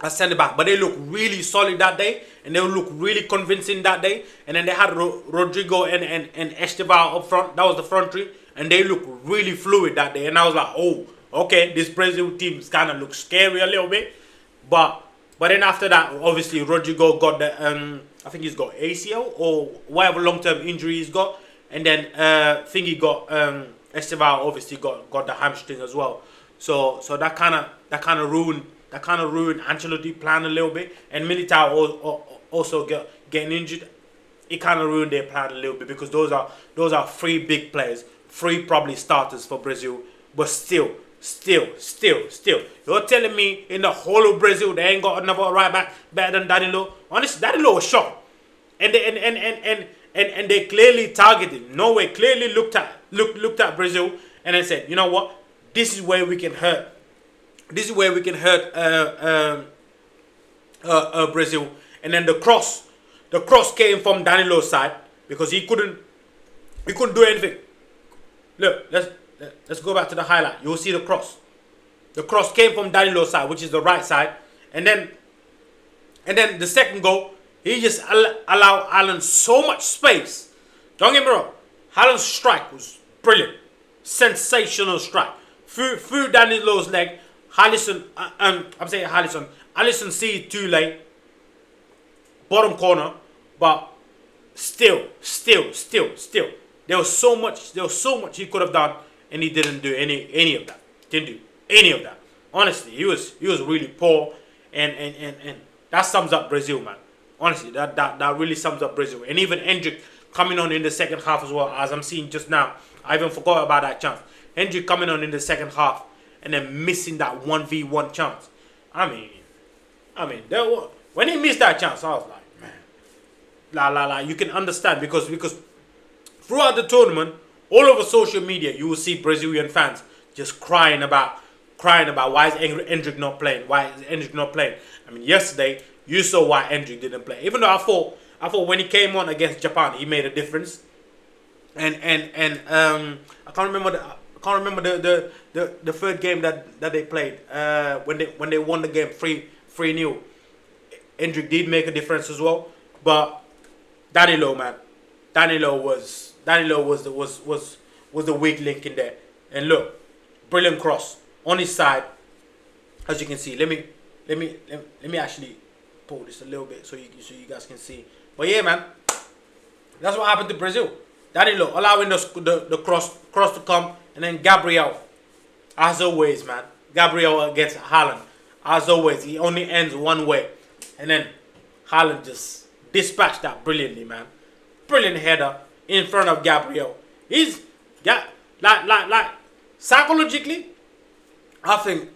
A: as centre back. But they looked really solid that day, and they looked really convincing that day. And then they had Rodrigo and Esteban up front. That was the front three, and they looked really fluid that day. And I was like, oh, okay, this Brazil team kind of looks scary a little bit. But then after that, obviously Rodrigo got the I think he's got ACL or whatever long-term injury he's got, and then Thingy got Esteban obviously got the hamstring as well. So that kind of ruined Ancelotti's plan a little bit, and Militao also getting injured. It kind of ruined their plan a little bit, because those are three big players, three probably starters for Brazil, but still. You're telling me in the whole of Brazil they ain't got another right back better than Danilo? Honestly, Danilo was shocked, and they clearly targeted. Norway clearly looked at Brazil and they said, you know what, this is where we can hurt. This is where we can hurt Brazil. And then the cross came from Danilo's side, because he couldn't do anything. Look, let's go back to the highlight. You'll see the cross. The cross came from Danilo's side, which is the right side. And then the second goal, he just allowed Haaland so much space. Don't get me wrong, Haaland's strike was brilliant. Sensational strike. Through Danilo's leg, Alisson see it too late. Bottom corner, but still. There was so much he could have done, and he didn't do any of that. Didn't do any of that. Honestly, he was really poor, and that sums up Brazil, man. Honestly, that really sums up Brazil. And even Hendrick coming on in the second half as well, as I'm seeing just now. I even forgot about that chance. Hendrick coming on in the second half and then missing that 1v1 chance. I mean, when he missed that chance, I was like, man, you can understand because throughout the tournament, all over social media, you will see Brazilian fans just crying about why is Endrick not playing? Why is Endrick not playing? I mean, yesterday you saw why Endrick didn't play. Even though I thought when he came on against Japan, he made a difference. And I can't remember the third game that they played when they won the game 3-0. Endrick did make a difference as well, but Danilo, man, Danilo was the weak link in there. And look, brilliant cross on his side, as you can see. Let me actually pull this a little bit so you guys can see. But yeah, man, that's what happened to Brazil. Danilo allowing the cross to come, and then Gabriel, as always, man. Gabriel against Haaland, as always, he only ends one way, and then Haaland just dispatched that brilliantly, man. Brilliant header in front of Gabriel. He's like psychologically, I think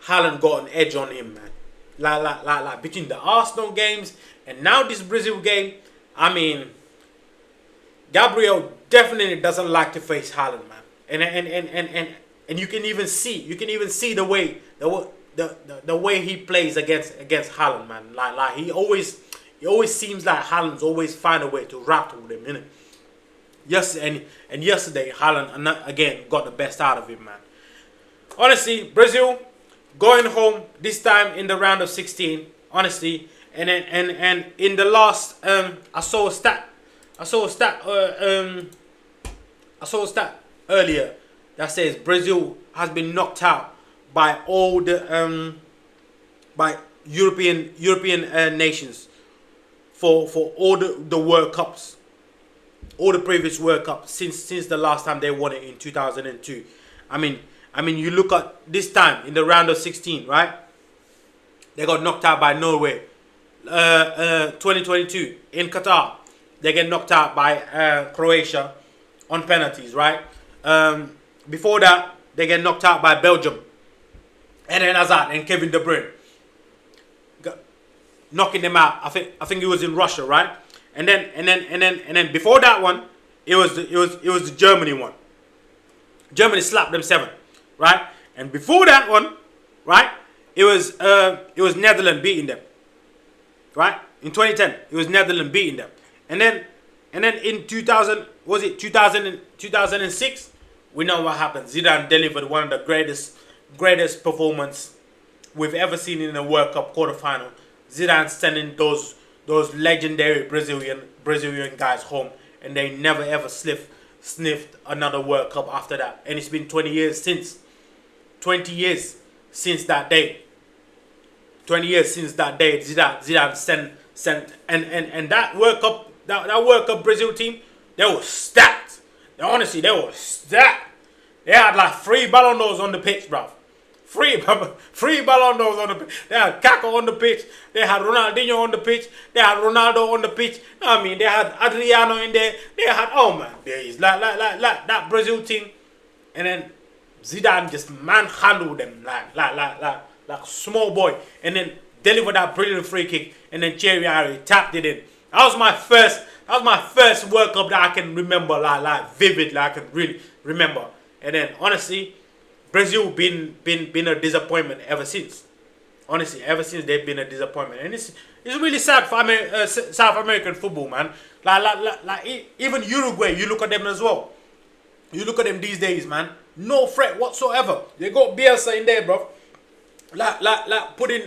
A: Haaland got an edge on him, man. Like between the Arsenal games and now this Brazil game, I mean, Gabriel definitely doesn't like to face Haaland, man. And you can even see the way he plays against Haaland, man. Like he always seems like Haaland's always find a way to rattle them, innit? Yes, and yesterday Haaland again got the best out of him, man. Honestly, Brazil going home this time in the round of 16. Honestly, and in the last I saw a stat earlier that says Brazil has been knocked out by all the by European nations for all the World Cups, all the previous World Cups since the last time they won it in 2002. I mean, you look at this time in the round of 16, right? They got knocked out by Norway. 2022 in Qatar, they get knocked out by Croatia on penalties, right? Before that, they get knocked out by Belgium. And then Hazard and Kevin De Bruyne knocking them out. I think it was in Russia, right? And then before that one, it was the Germany one. Germany slapped them 7, right? And before that one, right, it was Netherlands beating them, right? In 2010, it was Netherlands beating them. And then in 2006, we know what happened. Zidane delivered one of the greatest performance we've ever seen in a World Cup quarterfinal. Zidane sending those legendary Brazilian guys home, and they never ever sniffed another World Cup after that. And it's been 20 years since. 20 years since that day. 20 years since that day. Zidane sent and that World Cup, that World Cup Brazil team, they were stacked. Honestly, they were stacked. They had like 3 Ballon d'Ors on the pitch, bruv. 3 Ballon d'Ors on the pitch. They had Kaká on the pitch. They had Ronaldinho on the pitch. They had Ronaldo on the pitch. I mean, they had Adriano in there. They had, oh man, days like that Brazil team. And then Zidane just manhandled them like small boy, and then delivered that brilliant free kick, and then Thierry Henry tapped it in. That was my first World Cup that I can remember, like vivid, like I can really remember. And then honestly, Brazil been a disappointment ever since. Honestly, ever since they've been a disappointment, and it's really sad for South American football, man. Like even Uruguay, you look at them as well. You look at them these days, man. No threat whatsoever. They got Bielsa in there, bro. Like putting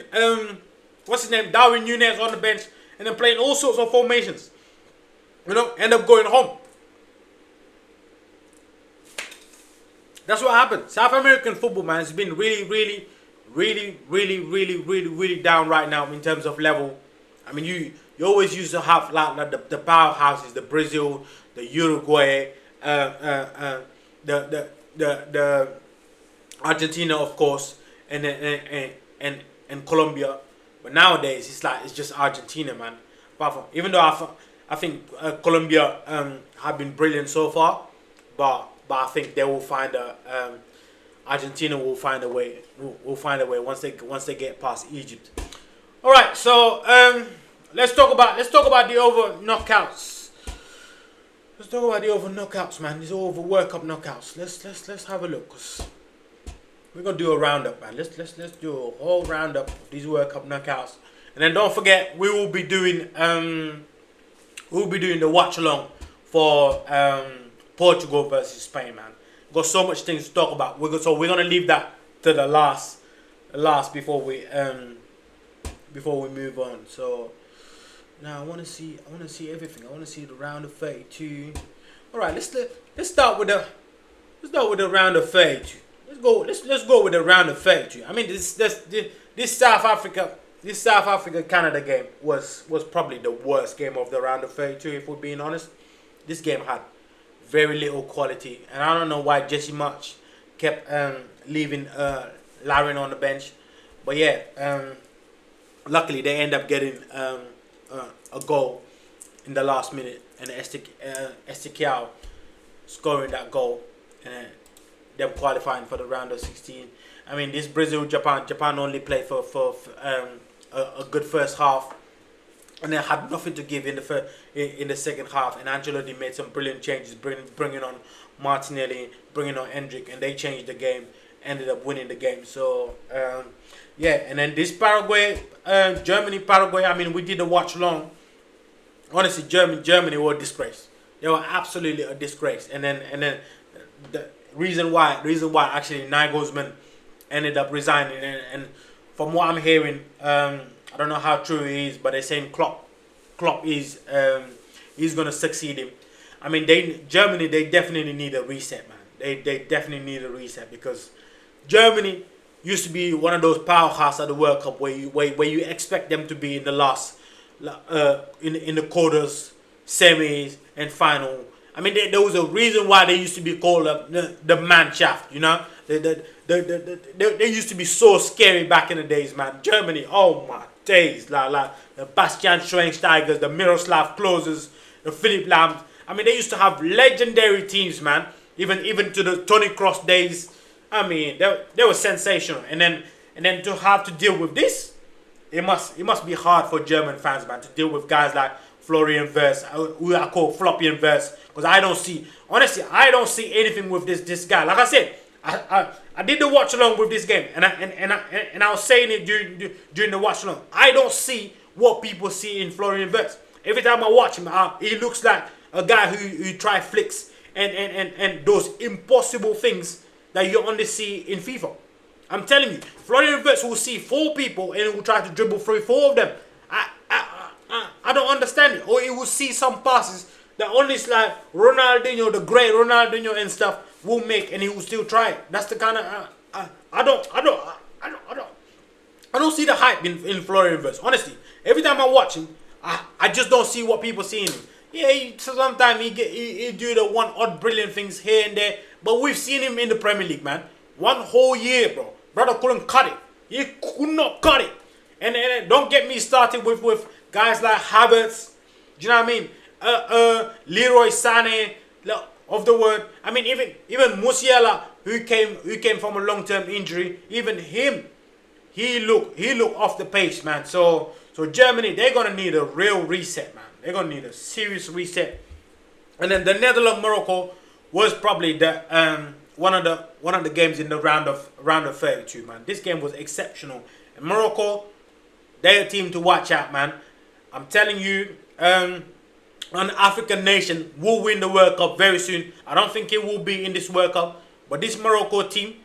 A: what's his name, Darwin Núñez on the bench, and then playing all sorts of formations. You know, end up going home. That's what happened. South American football, man, has been really down right now in terms of level. I mean, you always used to have like the powerhouses, the Brazil, the Uruguay, the Argentina, of course, and Colombia. But nowadays it's just Argentina, man. Apart from, even though I think Colombia have been brilliant so far, but I think they will find Argentina will find a way. Will find a way once they get past Egypt. All right, so let's talk about the over knockouts. Let's talk about the over knockouts, man. These over World Cup knockouts. Let's have a look. 'Cause we're gonna do a roundup, man. Let's do a whole roundup of these World Cup knockouts, and then don't forget we will be doing the watch along for Portugal versus Spain, man. Got so much things to talk about. We're gonna leave that to the last before we move on. So now I wanna see everything. I wanna see the round of 32. All right, let's start with the round of 32. Let's go with the round of 32. I mean, this South Africa Canada game was probably the worst game of the round of 32. If we're being honest, this game had very little quality, and I don't know why Jesse March kept leaving Larin on the bench. But yeah, luckily they end up getting a goal in the last minute, and Estiquiao scoring that goal, and them qualifying for the round of 16. I mean, this Japan only played for a good first half, and then had nothing to give in the second half. And Ancelotti made some brilliant changes, bringing on Martinelli, bringing on Hendrick, and they changed the game. Ended up winning the game. So yeah, and then this Germany-Paraguay. I mean, we did a watch long. Honestly, Germany were a disgrace. They were absolutely a disgrace. And then the reason why actually Nagelsmann ended up resigning, and from what I'm hearing, I don't know how true it is, but they're saying Klopp is he's gonna succeed him. I mean, Germany definitely need a reset, man. They definitely need a reset, because Germany used to be one of those powerhouses at the World Cup where you expect them to be in the last in the quarters, semis, and final. I mean, there was a reason why they used to be called the man shaft. You know, they used to be so scary back in the days, man. Germany, oh my days, like the Bastian Schweinsteigers, the Miroslav Kloses, the Philipp Lahms. I mean, they used to have legendary teams, man. Even to the Toni Kroos days. I mean, they were sensational. And then to have to deal with this, it must be hard for German fans, man, to deal with guys like Florian Wirtz, who I call Floppy and Wirtz, because I don't see anything with this guy. Like I said, I did the watch along with this game, and I was saying it during the watch along. I don't see what people see in Florian Wirtz. Every time I watch him, he looks like a guy who try flicks and those impossible things that you only see in FIFA. I'm telling you, Florian Wirtz will see 4 people and he will try to dribble through 4 of them. I don't understand it. Or he will see some passes that only like Ronaldinho, the great Ronaldinho and stuff, will make, and he will still try it. That's the kind of I don't see the hype in Florian Wirtz. Honestly, every time I watch him, I just don't see what people see in him. Yeah, sometimes he do the one odd brilliant things here and there, but we've seen him in the Premier League, man. One whole year, bro. Brother couldn't cut it. He could not cut it. And don't get me started with guys like Havertz. Do you know what I mean? Leroy Sané of the world. I mean, even Musiala, who came from a long-term injury, even him, he look off the pace, man. So Germany, they're gonna need a real reset, man. They're gonna need a serious reset. And then the Netherlands Morocco was probably the one of the games in the round of 32, man. This game was exceptional. And Morocco, they're a team to watch out, man. I'm telling you, an African nation will win the World Cup very soon. I don't think it will be in this World Cup, but this Morocco team,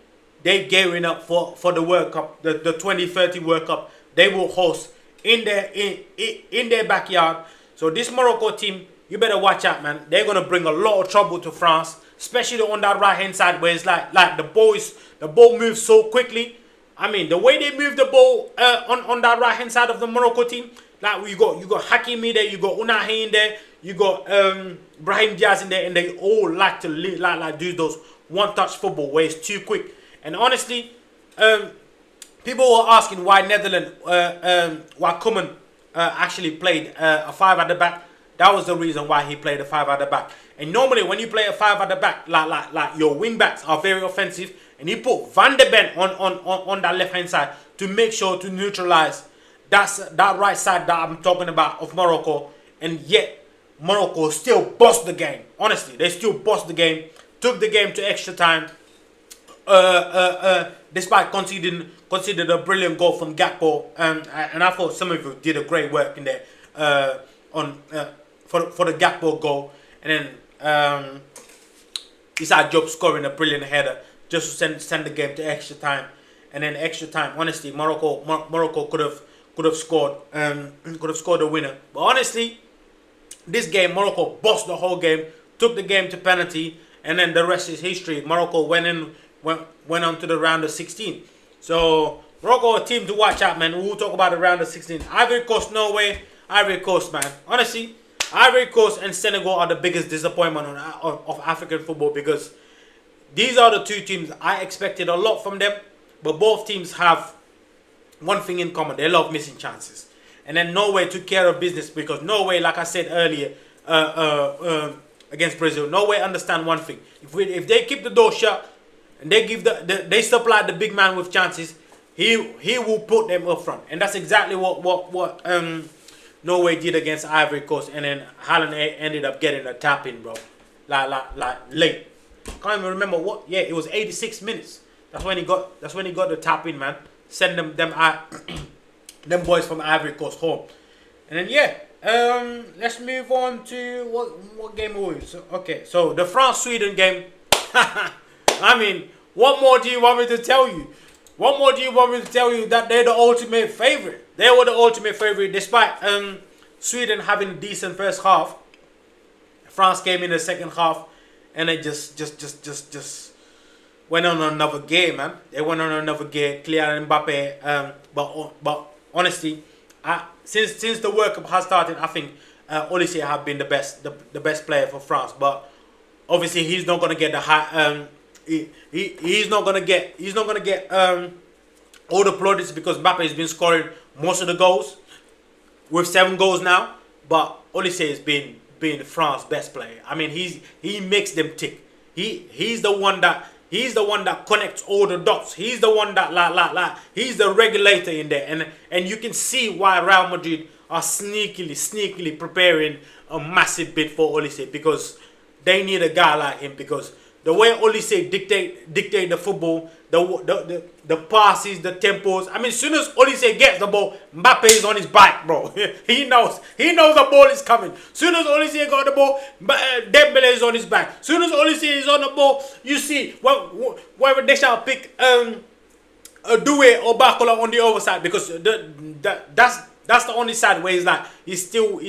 A: they're gearing up for the World Cup, the 2030 World Cup. They will host in their backyard. So this Morocco team, you better watch out, man. They're gonna bring a lot of trouble to France, especially on that right hand side where it's like the ball moves so quickly. I mean, the way they move the ball on that right hand side of the Morocco team, like you got Hakimi there, you got Unahi in there, you got Brahim Diaz in there, and they all like to do those one-touch football where it's too quick. And honestly, people were asking why Netherlands, why Koeman actually played a 5 at the back. That was the reason why he played a 5 at the back. And normally when you play a 5 at the back, like your wing backs are very offensive, and you put Van de Ven on that left hand side to make sure to neutralize that right side that I'm talking about of Morocco, and yet Morocco still bossed the game. Honestly, they still bossed the game, took the game to extra time. Despite conceding a brilliant goal from Gakpo, and I thought some of you did a great work in there for the Gakpo goal, and then it's our job scoring a brilliant header just to send the game to extra time, and then extra time. Honestly, Morocco could have scored the winner, but honestly, this game Morocco bossed the whole game, took the game to penalty, and then the rest is history. Morocco went on to the round of 16. So Morocco, a team to watch out, man. We'll talk about the round of 16. Ivory Coast, Norway. Ivory Coast, man. Honestly, Ivory Coast and Senegal are the biggest disappointment of African football, because these are the two teams I expected a lot from them, but both teams have one thing in common: they love missing chances. And then Norway took care of business, because Norway, like I said earlier, against Brazil, Norway understand one thing: if they keep the door shut and they supply the big man with chances, he will put them up front, and that's exactly what Norway did against Ivory Coast. And then Haaland ended up getting a tap in, bro, like late. Can't even remember what. Yeah, it was 86 minutes. That's when he got the tap in, man. Send them boys from Ivory Coast home. And then let's move on to what game were we? So the France-Sweden game. I mean, what more do you want me to tell you? What more do you want me to tell you? That they're the ultimate favorite. They were the ultimate favorite, despite Sweden having a decent first half. France came in the second half, and they just went on another game, man. They went on another game. Kylian Mbappe. But honestly, since the World Cup has started, I think Olise have been the best player for France. But obviously, he's not gonna get the high. He's not gonna get all the plaudits, because Mbappe has been scoring most of the goals with 7 goals now. But Olise has been France's best player. I mean, he makes them tick. He's the one that connects all the dots. He's the one that he's the regulator in there, and you can see why Real Madrid are sneakily preparing a massive bid for Olise, because they need a guy like him. Because the way Olise dictate the football, the passes, the tempos. I mean, as soon as Olise gets the ball, Mbappe is on his back, bro. He knows the ball is coming. As soon as Olise got the ball, Dembele is on his back. As soon as Olise is on the ball, you see whether they shall pick a Doué or Bakola on the other side, because that's the only side where he's still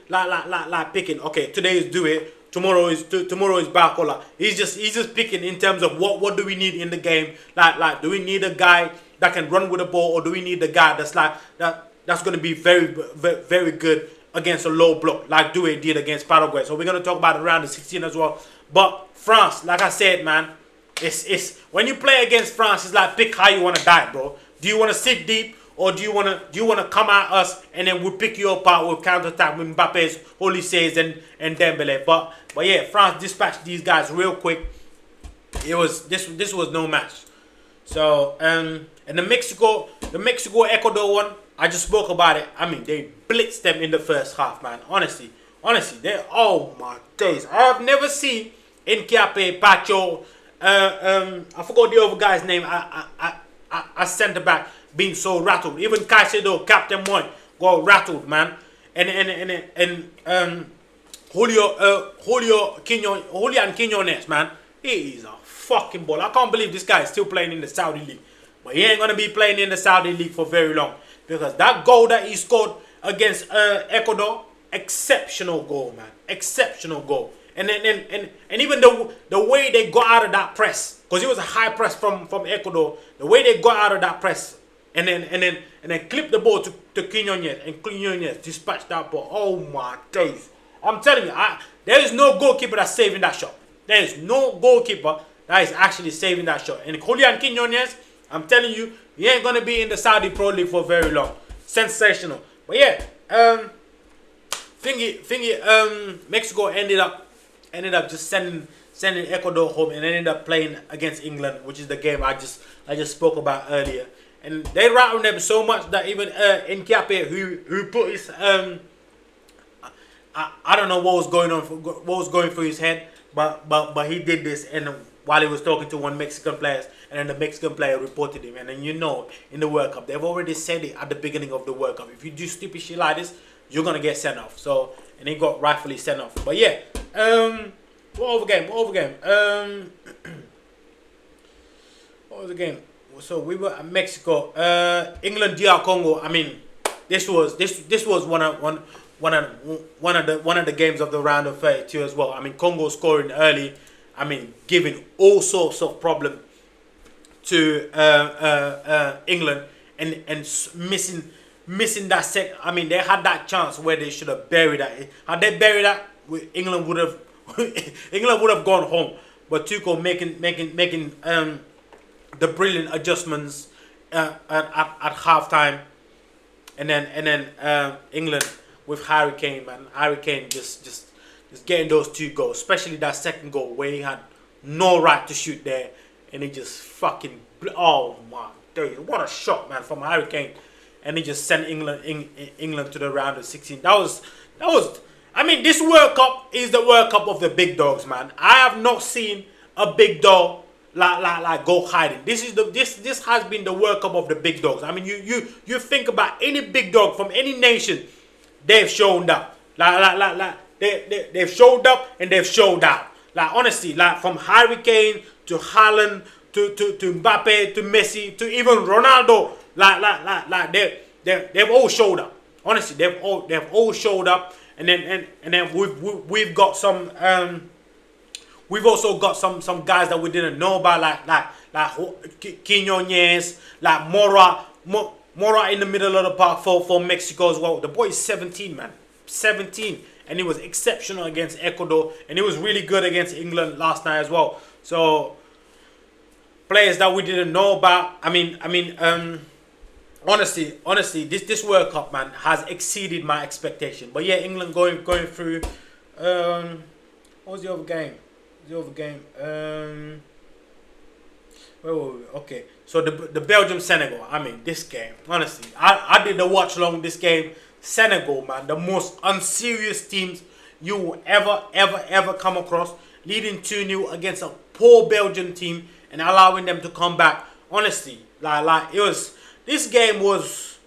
A: like picking. Okay, today is Doué. Tomorrow is Bakola. He's just picking in terms of what do we need in the game. Like do we need a guy that can run with the ball, or do we need a guy that's going to be very, very, very good against a low block, like Doué did against Paraguay. So we're going to talk about the round of 16 as well. But France, like I said, man, it's when you play against France, it's like pick how you want to die, bro. Do you want to sit deep, or do you want to come at us and then we'll pick you apart with counter-attack with Mbappe's, Olise's and Dembele? But yeah, France dispatched these guys real quick. This was no match. So and the Mexico Ecuador one, I just spoke about it. I mean, they blitzed them in the first half, man. Honestly, they, oh my days, I have never seen Nkiape, Pacho, I forgot the other guy's name. I centre back being so rattled. Even Caicedo, Captain Moy, got rattled, man. And Julian Quinones, man, he is a fucking ball. I can't believe this guy is still playing in the Saudi League. But he ain't gonna be playing in the Saudi League for very long, because that goal that he scored against Ecuador, exceptional goal, man, exceptional goal. And even the way they got out of that press, because it was a high press from Ecuador, the way they got out of that press, and then clipped the ball to Quinones, and Quinones dispatched that ball. Oh my days! I'm telling you, there is no goalkeeper that's saving that shot. There is no goalkeeper that is actually saving that shot. And Julian Quinones, I'm telling you, he ain't gonna be in the Saudi Pro League for very long. Sensational. But yeah, Mexico ended up ended up just sending Ecuador home and ended up playing against England, which is the game I just spoke about earlier. And they rattled them so much that even Nkiape, who put his I don't know what was going on, what was going through his head, but he did this, and while he was talking to one Mexican player, and then the Mexican player reported him, and then in the World Cup they've already said it at the beginning of the World Cup. If you do stupid shit like this, you're gonna get sent off. So, and he got rightfully sent off. But yeah, what other game? What was the game? So we were at Mexico, England, DR Congo. I mean, this was one of the games of the round of 32 as well. I mean, Congo scoring early. I mean, giving all sorts of problem to England and missing that set. I mean, they had that chance where they should have buried that. Had they buried that, England would have gone home. But Tuchel making the brilliant adjustments at halftime, and then England with Harry Kane, man. Harry Kane just getting those 2 goals, especially that second goal where he had no right to shoot there, and he just fucking, oh my dude, what a shot, man, from Harry Kane, and he just sent England to the round of 16. That was. I mean, this World Cup is the World Cup of the big dogs, man. I have not seen a big dog like go hiding. This has been the World Cup of the big dogs. I mean, you think about any big dog from any nation, they've shown up. They've showed up and they've showed out. Like, honestly, like from Harry Kane to Haaland to Mbappe to Messi to even Ronaldo, they've all showed up. Honestly, they've all showed up. And then we've got some we've also got some guys that we didn't know about, like Quinones, like Mora in the middle of the park for Mexico as well. The boy is 17, man. 17. And he was exceptional against Ecuador. And he was really good against England last night as well. So, players that we didn't know about. I mean, honestly, this World Cup, man, has exceeded my expectation. But yeah, England going through. What was the other game? Where were we? Okay, so the Belgium-Senegal. I mean, this game, honestly, I did the watch along this game. Senegal, man, the most unserious teams you will ever come across, leading 2-0 against a poor Belgian team and allowing them to come back. Honestly, like it was. This game was.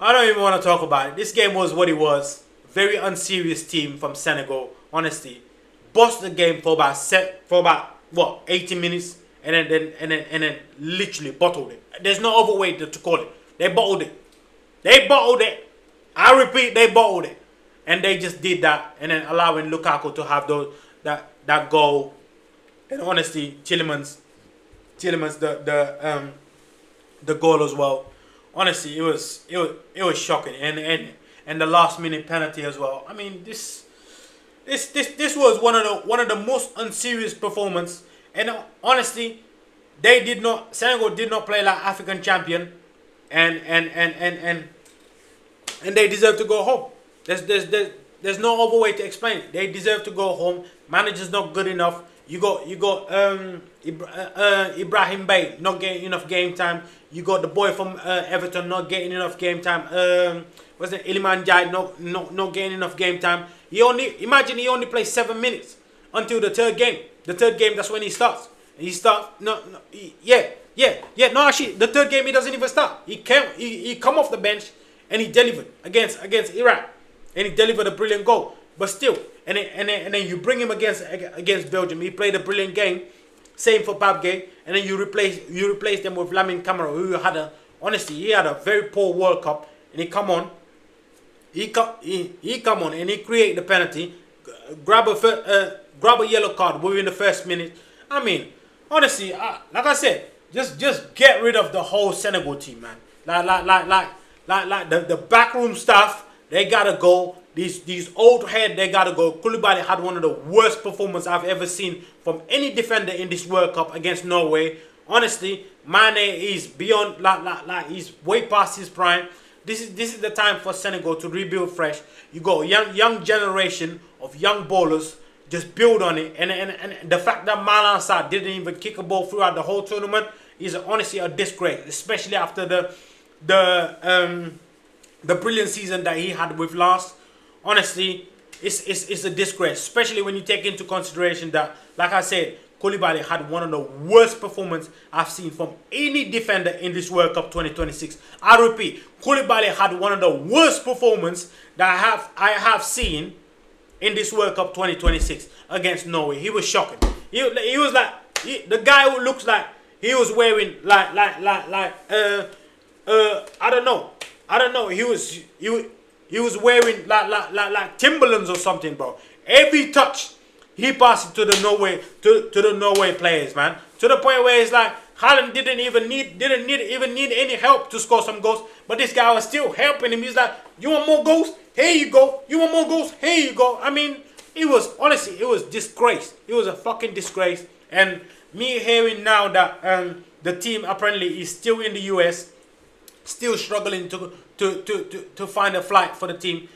A: I don't even want to talk about it. This game was what it was. Very unserious team from Senegal. Honestly, bossed the game for about what 80 minutes. And then literally bottled it. There's no other way to call it. They bottled it. I repeat, they bottled it. And they just did that. And then allowing Lukaku to have that goal. And honestly, Tielemans the goal as well. Honestly, it was shocking. And the last minute penalty as well. I mean, this was one of the most unserious performances. And honestly, Senegal did not play like African champion, and they deserve to go home. There's no other way to explain it. They deserve to go home. Manager's not good enough. You got Ibrahim Bey not getting enough game time. You got the boy from Everton not getting enough game time. Was it Iliman Jai not getting enough game time? He only plays 7 minutes until the third game. The third game, that's when he starts. He starts no actually the third game he doesn't even start. He come off the bench and he delivered against Iraq, and he delivered a brilliant goal. But still, and then you bring him against Belgium. He played a brilliant game. Same for Pape Gueye, and then you replace them with Lamine Camara, who had a very poor World Cup, and he come on and he create the penalty, grab a yellow card within the first minute. I mean, honestly, like I said, just get rid of the whole Senegal team, man. Like the backroom staff, they gotta go. These old head, they gotta go. Koulibaly had one of the worst performances I've ever seen from any defender in this World Cup against Norway. Honestly, Mane is beyond, he's way past his prime. This is the time for Senegal to rebuild fresh. You got a young generation of young bowlers just build on it. And the fact that Malang Sarr didn't even kick a ball throughout the whole tournament is honestly a disgrace, especially after the brilliant season that he had with Lens. Honestly, it's a disgrace, especially when you take into consideration that, like I said, Koulibaly had one of the worst performances I've seen from any defender in this World Cup 2026. I repeat, Koulibaly had one of the worst performances that I have seen in this World Cup 2026 against Norway. He was shocking. He was like the guy who looks like he was wearing I don't know. He was wearing like Timberlands or something, bro. Every touch he passed it to the Norway players, man. To the point where it's like Haaland didn't even need any help to score some goals, but this guy was still helping him. He's like, you want more goals? Here you go. You want more goals? Here you go. I mean, it was disgrace. It was a fucking disgrace. And me hearing now that the team apparently is still in the US, still struggling to find a flight for the team,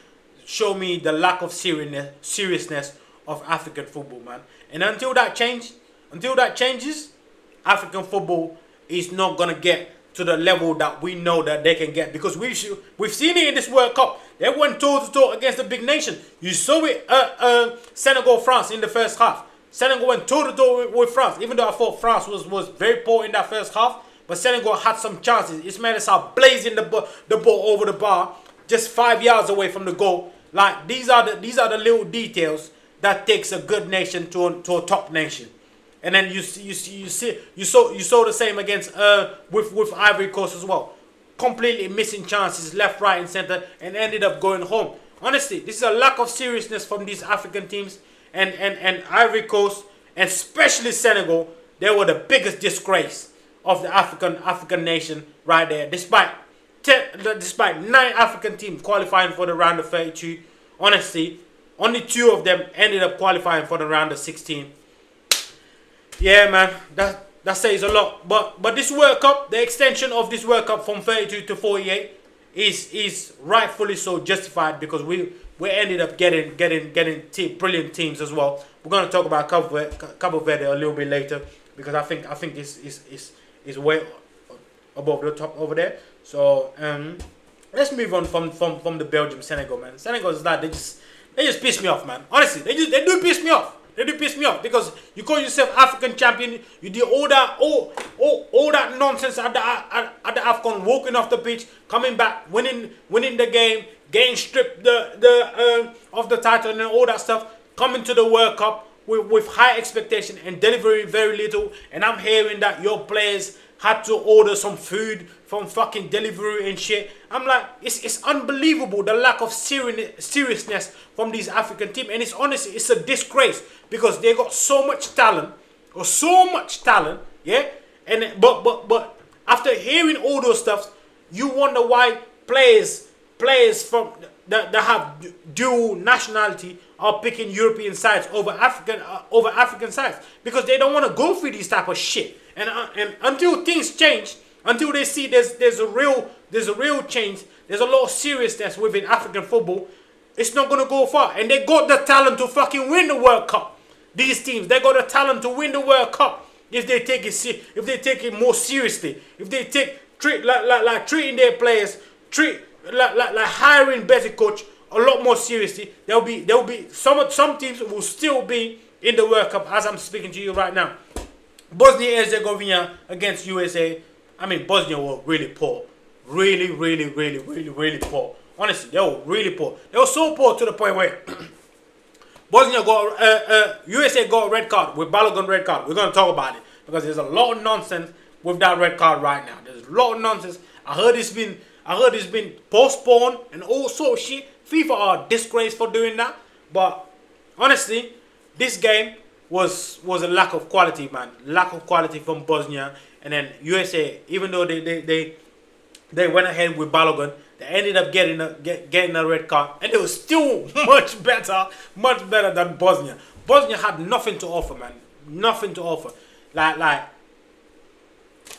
A: show me the lack of seriousness of African football, man. And until that changes, African football is not gonna get to the level that we know that they can get, because we've seen it in this World Cup. They went toe to toe against a big nation. You saw it, Senegal, France in the first half. Senegal went toe to toe with France, even though I thought France was very poor in that first half. But Senegal had some chances. Ismail Sarr blazing the ball over the bar, just 5 yards away from the goal. Like these are the little details that takes a good nation to a top nation. And then you saw the same against with Ivory Coast as well. Completely missing chances left, right, and center, and ended up going home. Honestly, this is a lack of seriousness from these African teams, and Ivory Coast, and especially Senegal. They were the biggest disgrace of the African nation right there. Despite 9 African teams qualifying for the round of 32, honestly, only 2 of them ended up qualifying for the round of 16. Yeah, man, that says a lot. But this World Cup, the extension of this World Cup from 32 to 48 is rightfully so justified, because we ended up getting brilliant teams as well. We're gonna talk about Cabo Verde a little bit later, because I think this is way above the top over there. So let's move on from the Belgium Senegal, man. Senegal is like they just piss me off, man. Honestly, they do piss me off. They do piss me off, because you call yourself African champion, you did all that nonsense at the AFCON, walking off the pitch, coming back, winning the game, getting stripped of the title and all that stuff, coming to the World Cup with high expectation and delivering very little. And I'm hearing that your players had to order some food from fucking delivery and shit. I'm like, it's unbelievable, the lack of seriousness from these African teams. And it's a disgrace, because they got so much talent, yeah. And but after hearing all those stuff, you wonder why players from that have dual nationality are picking European sides over African sides, because they don't want to go through these type of shit. And until things change, until they see there's a real change, there's a lot of seriousness within African football, it's not gonna go far. And they got the talent to fucking win the World Cup. These teams, they got the talent to win the World Cup if they take it more seriously. If they treating their players, like hiring better coach a lot more seriously. There'll be some teams will still be in the World Cup as I'm speaking to you right now. Bosnia and Herzegovina against USA. I mean, Bosnia were really poor. Really poor. Honestly, they were really poor. They were so poor to the point where Bosnia USA got a red card, with Balogun red card. We're going to talk about it, because there's a lot of nonsense with that red card right now. There's a lot of nonsense. I heard it's been postponed and all sort of shit. FIFA are a disgrace for doing that. But honestly, this game was a lack of quality, man. Lack of quality from Bosnia. And then USA, even though they went ahead with Balogun, they ended up getting a red card, and it was still much better than Bosnia. Bosnia had nothing to offer, man. Nothing to offer. Like,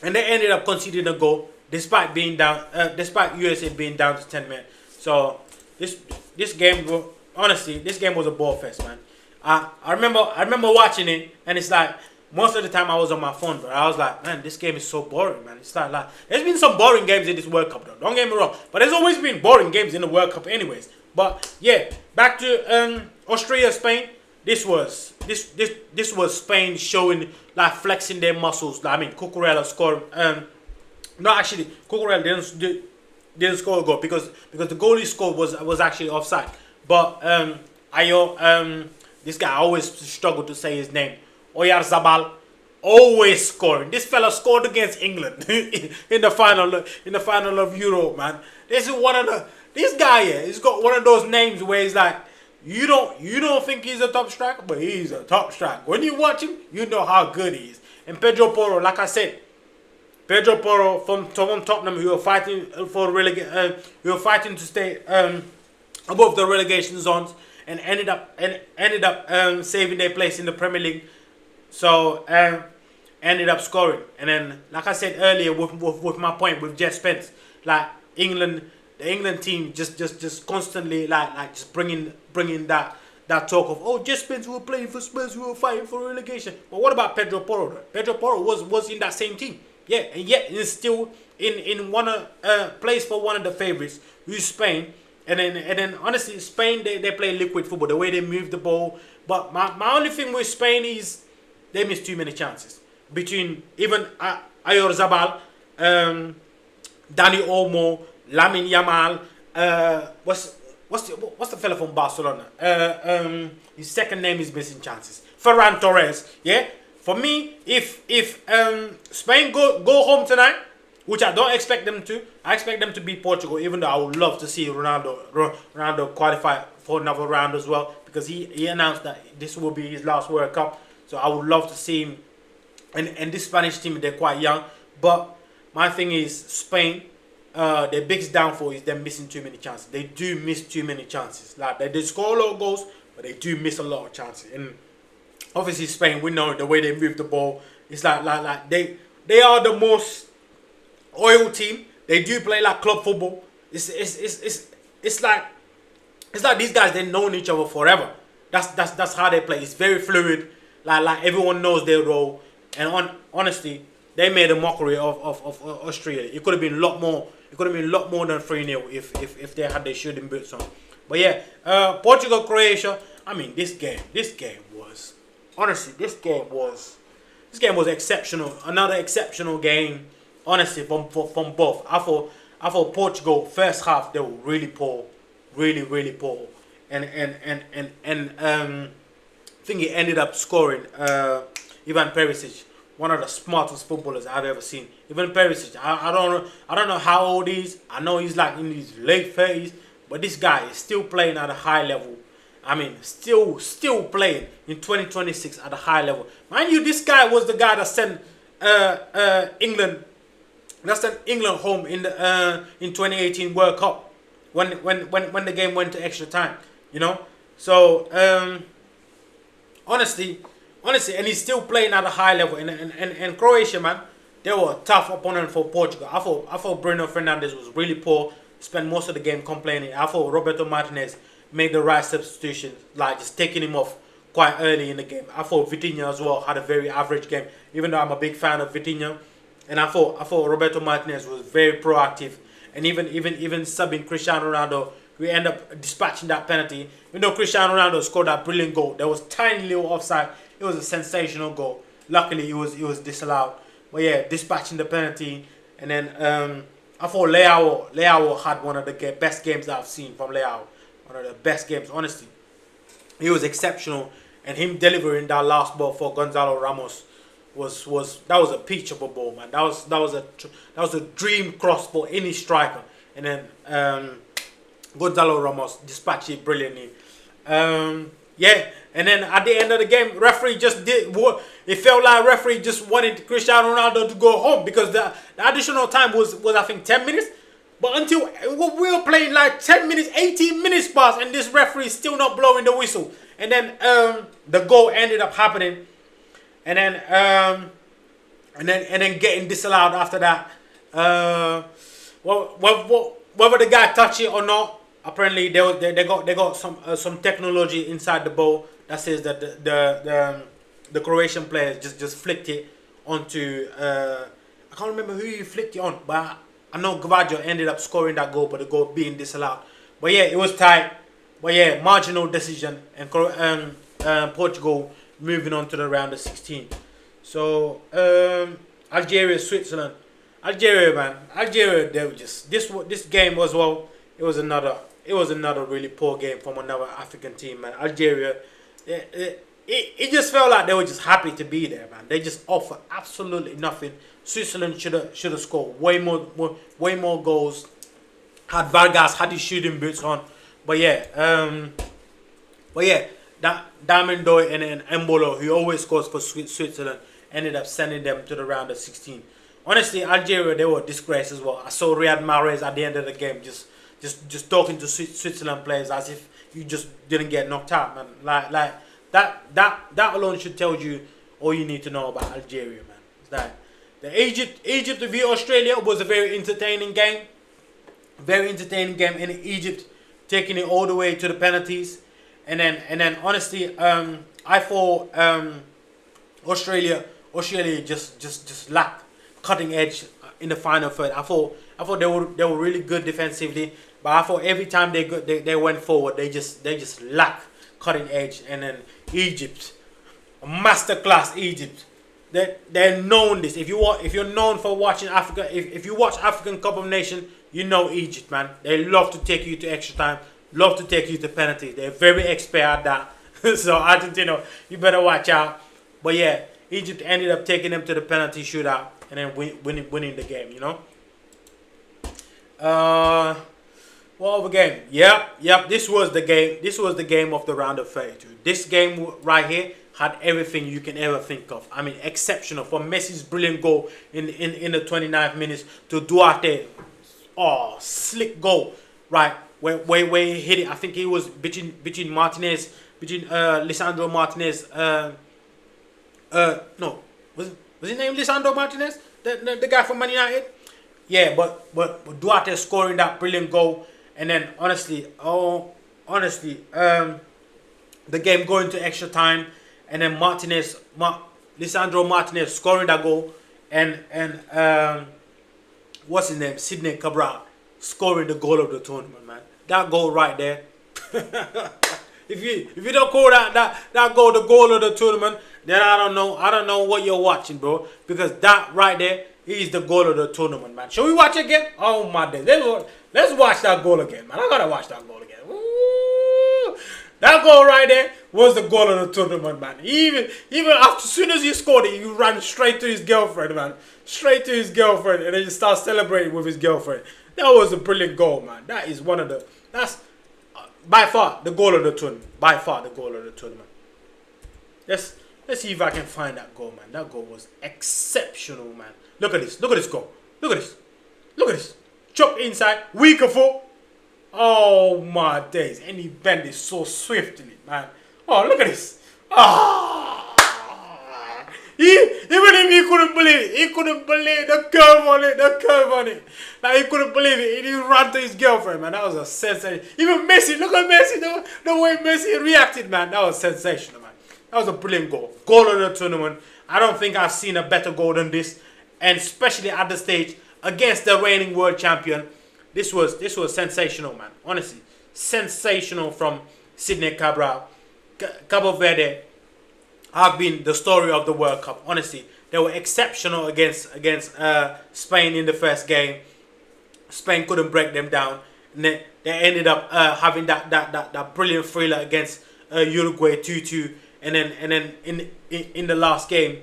A: and they ended up conceding a goal despite being down, despite USA being down to 10 men. So this game, honestly, this game was a ball fest, man. I remember watching it, and it's like most of the time I was on my phone, but I was like, man, this game is so boring, man. It's like there's been some boring games in this World Cup, though. Don't get me wrong, but there's always been boring games in the World Cup, anyways. But yeah, back to Australia, Spain. This was Spain showing, like, flexing their muscles. I mean, Cucurella scored. No, actually, Cucurella didn't score a goal because the goal he scored was actually offside. But Ayo, this guy, I always struggle to say his name. Oyarzabal, always scoring. This fella scored against England in the final of Euro, man. This guy here, he's got one of those names where he's like, you don't think he's a top striker, but he's a top striker. When you watch him, you know how good he is. And Pedro Porro, like I said, Pedro Porro from Tottenham, who were fighting who were fighting to stay above the relegation zones, and ended up saving their place in the Premier League. So ended up scoring. And then, like I said earlier, with my point with Jess Spence, like England. The England team just constantly like just bringing that talk of, oh, Jess Spence, we were playing for Spurs, we were fighting for relegation. But what about Pedro Porro, though? Pedro Porro was in that same team, yeah, and yet he's still in one place for one of the favorites, who's Spain. And then honestly, Spain, they play liquid football, the way they move the ball. But my only thing with Spain is they miss too many chances. Between even Oyarzabal, Dani Olmo, Lamine Yamal, what's the fella from Barcelona? His second name is missing chances. Ferran Torres. Yeah. For me, if Spain go home tonight, which I don't expect them to, I expect them to beat Portugal. Even though I would love to see Ronaldo qualify for another round as well, because he announced that this will be his last World Cup. So I would love to see him. And this Spanish team, they're quite young, but my thing is Spain. Their biggest downfall is them missing too many chances. They do miss too many chances. Like, they score a lot of goals, but they do miss a lot of chances. And obviously Spain, we know the way they move the ball. It's like they are the most oil team. They do play like club football. It's like these guys, they've known each other forever. That's how they play. It's very fluid. Like everyone knows their role. And honestly, they made a mockery of Australia. It could have been a lot more. It could have been a lot more than 3-0 if they had their shooting boots on. But yeah, Portugal, Croatia. I mean, this game was honestly, this game was exceptional. Another exceptional game. Honestly, from both. I thought Portugal first half, they were really poor, really poor, and I think he ended up scoring. Ivan Perisic, one of the smartest footballers I've ever seen. Even Perisic, I don't know how old he is. I know he's like in his late 30s, but this guy is still playing at a high level. I mean, still playing in 2026 at a high level. Mind you, this guy was the guy that sent England home in the in 2018 World Cup when the game went to extra time. You know, so honestly, and he's still playing at a high level. And Croatia, man, they were a tough opponent for Portugal. I thought Bruno Fernandes was really poor. Spent most of the game complaining. I thought Roberto Martinez made the right substitution, like just taking him off quite early in the game. I thought Vitinha as well had a very average game, even though I'm a big fan of Vitinha. And I thought Roberto Martinez was very proactive, and even subbing Cristiano Ronaldo, who ended up dispatching that penalty. Even though Cristiano Ronaldo scored that brilliant goal, there was tiny little offside. It was a sensational goal. Luckily, it was disallowed. But yeah, dispatching the penalty, and then I thought Leao had one of the best games I've seen from Leao. One of the best games, honestly. He was exceptional, and him delivering that last ball for Gonzalo Ramos was a peach of a ball, man. That was a dream cross for any striker. And then Gonzalo Ramos dispatched it brilliantly. Yeah, and then at the end of the game, referee just did what it felt like. Referee just wanted Cristiano Ronaldo to go home because the additional time was I think 10 minutes. But until we were playing like 10 minutes, 18 minutes passed, and this referee is still not blowing the whistle. And then the goal ended up happening, and then getting disallowed after that. Whether the guy touched it or not, apparently they got some technology inside the ball that says that the Croatian players just flicked it onto I can't remember who he flicked it on, but I know Gavaggio ended up scoring that goal, but the goal being disallowed. But yeah, it was tight. But yeah, marginal decision, and Portugal moving on to the round of 16. So Algeria, Switzerland, Algeria, man, Algeria. They were just this game was It was another really poor game from another African team, man. Algeria, it just felt like they were just happy to be there, man. They just offered absolutely nothing. Switzerland should have scored way more goals. Had Vargas had his shooting boots on, but yeah, that Diamond Doy and then Embolo, who always scores for Switzerland, ended up sending them to the round of 16. Honestly, Algeria, they were a disgrace as well. I saw Riyad Mahrez at the end of the game just talking to Switzerland players as if you just didn't get knocked out, man. Like that alone should tell you all you need to know about Algeria, man. It's like the Egypt v Australia was a very entertaining game. Very entertaining game, in Egypt taking it all the way to the penalties, and then honestly, I thought Australia just lacked cutting edge in the final third. I thought they were really good defensively, but I thought every time they went forward, they just lacked cutting edge. And then Egypt, masterclass Egypt. They're known this. If you're known for watching Africa, if you watch African Cup of Nations, you know Egypt, man. They love to take you to extra time, love to take you to penalties. They're very expert at that. So Argentina, you better watch out. But yeah, Egypt ended up taking them to the penalty shootout and then winning the game. You know. What other game? Yep. This was the game. This was the game of the round of 32. This game right here had everything you can ever think of. I mean, exceptional. From Messi's brilliant goal in the 29th minutes to Duarte. Oh, slick goal, right? Where he hit it. I think he was between Martinez, Lisandro Martinez. No, was his name Lisandro Martinez? The guy from Man United. Yeah, but Duarte scoring that brilliant goal, and then honestly, the game going to extra time, and then Lisandro Martinez scoring that goal, and what's his name? Sidney Cabral scoring the goal of the tournament, man. That goal right there. if you don't call that goal the goal of the tournament, then I don't know what you're watching, bro. Because that right there is the goal of the tournament, man. Shall we watch it again? Oh my days. Let's watch that goal again, man. I gotta watch that goal again. Ooh. That goal right there was the goal of the tournament, man. Even after, as soon as he scored it, he ran straight to his girlfriend, man. Straight to his girlfriend, and then just start celebrating with his girlfriend. That was a brilliant goal, man. That is that's by far the goal of the tournament. By far the goal of the tournament. Let's see if I can find that goal, man. That goal was exceptional, man. Look at this. Look at this goal. Look at this. Look at this. Chop inside. Weaker foot. Oh my days. And he bent it so swiftly, man. Oh, look at this. Even if he couldn't believe it. He couldn't believe the curve on it. Like, he couldn't believe it. He ran to his girlfriend, man. That was a sensation. Even Messi, look at Messi. The way Messi reacted, man. That was sensational, man. That was a brilliant goal. Goal of the tournament. I don't think I've seen a better goal than this. And especially at the stage against the reigning world champion. This was sensational, man. Honestly, sensational from Sidney Cabral. Cabo Verde have been the story of the World Cup. Honestly, they were exceptional against Spain in the first game. Spain couldn't break them down. And they ended up having that brilliant thriller against Uruguay 2-2, and then in the last game,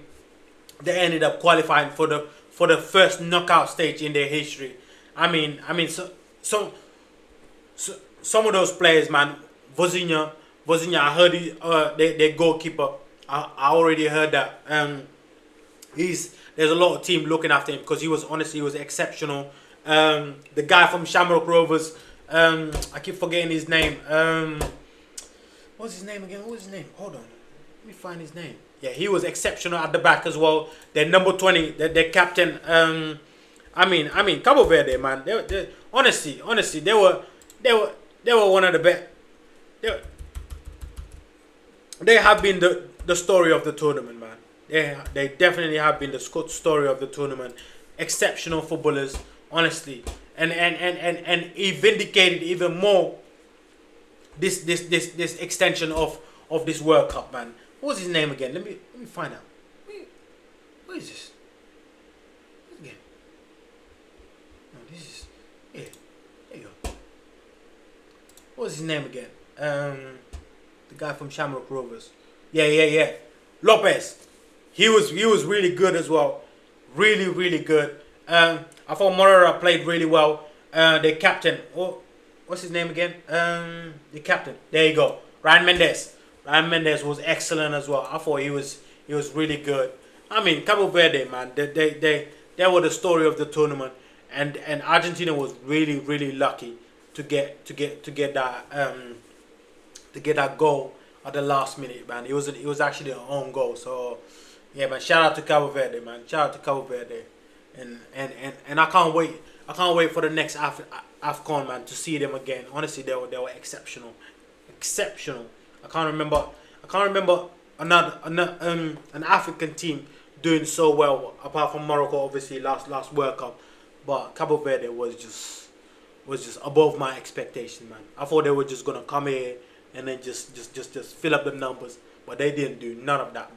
A: they ended up qualifying for the first knockout stage in their history. I mean, so some of those players, man. Vozinha, I heard their goalkeeper. I already heard that. There's a lot of team looking after him because he was exceptional. The guy from Shamrock Rovers, I keep forgetting his name. What's his name again? Hold on, let me find his name. Yeah, he was exceptional at the back as well. Their number 20, their captain. I mean, Cabo Verde, man. They honestly, they were one of the best. they have been the story of the tournament, man. They definitely have been the story of the tournament. Exceptional footballers, honestly, and he vindicated even more this extension of this World Cup, man. What was his name again? Let me find out. What is this? Again. No, this is yeah. There you go. What was his name again? The guy from Shamrock Rovers. Yeah. Lopez. He was really good as well. Really good. I thought Morera played really well. The captain. Oh, what's his name again? The captain. There you go. Ryan Mendes. Ryan Mendes was excellent as well. I thought he was really good. I mean, Cabo Verde, man. They were the story of the tournament, and Argentina was really lucky to get that goal at the last minute, man. It was actually an own goal. So yeah, man. Shout out to Cabo Verde, man. Shout out to Cabo Verde, and I can't wait. I can't wait for the next AFCON, man, to see them again. Honestly, they were exceptional. I can't remember another an African team doing so well apart from Morocco, obviously last World Cup. But Cabo Verde was just above my expectation, man. I thought they were just gonna come here and then just fill up the numbers, but they didn't do none of that.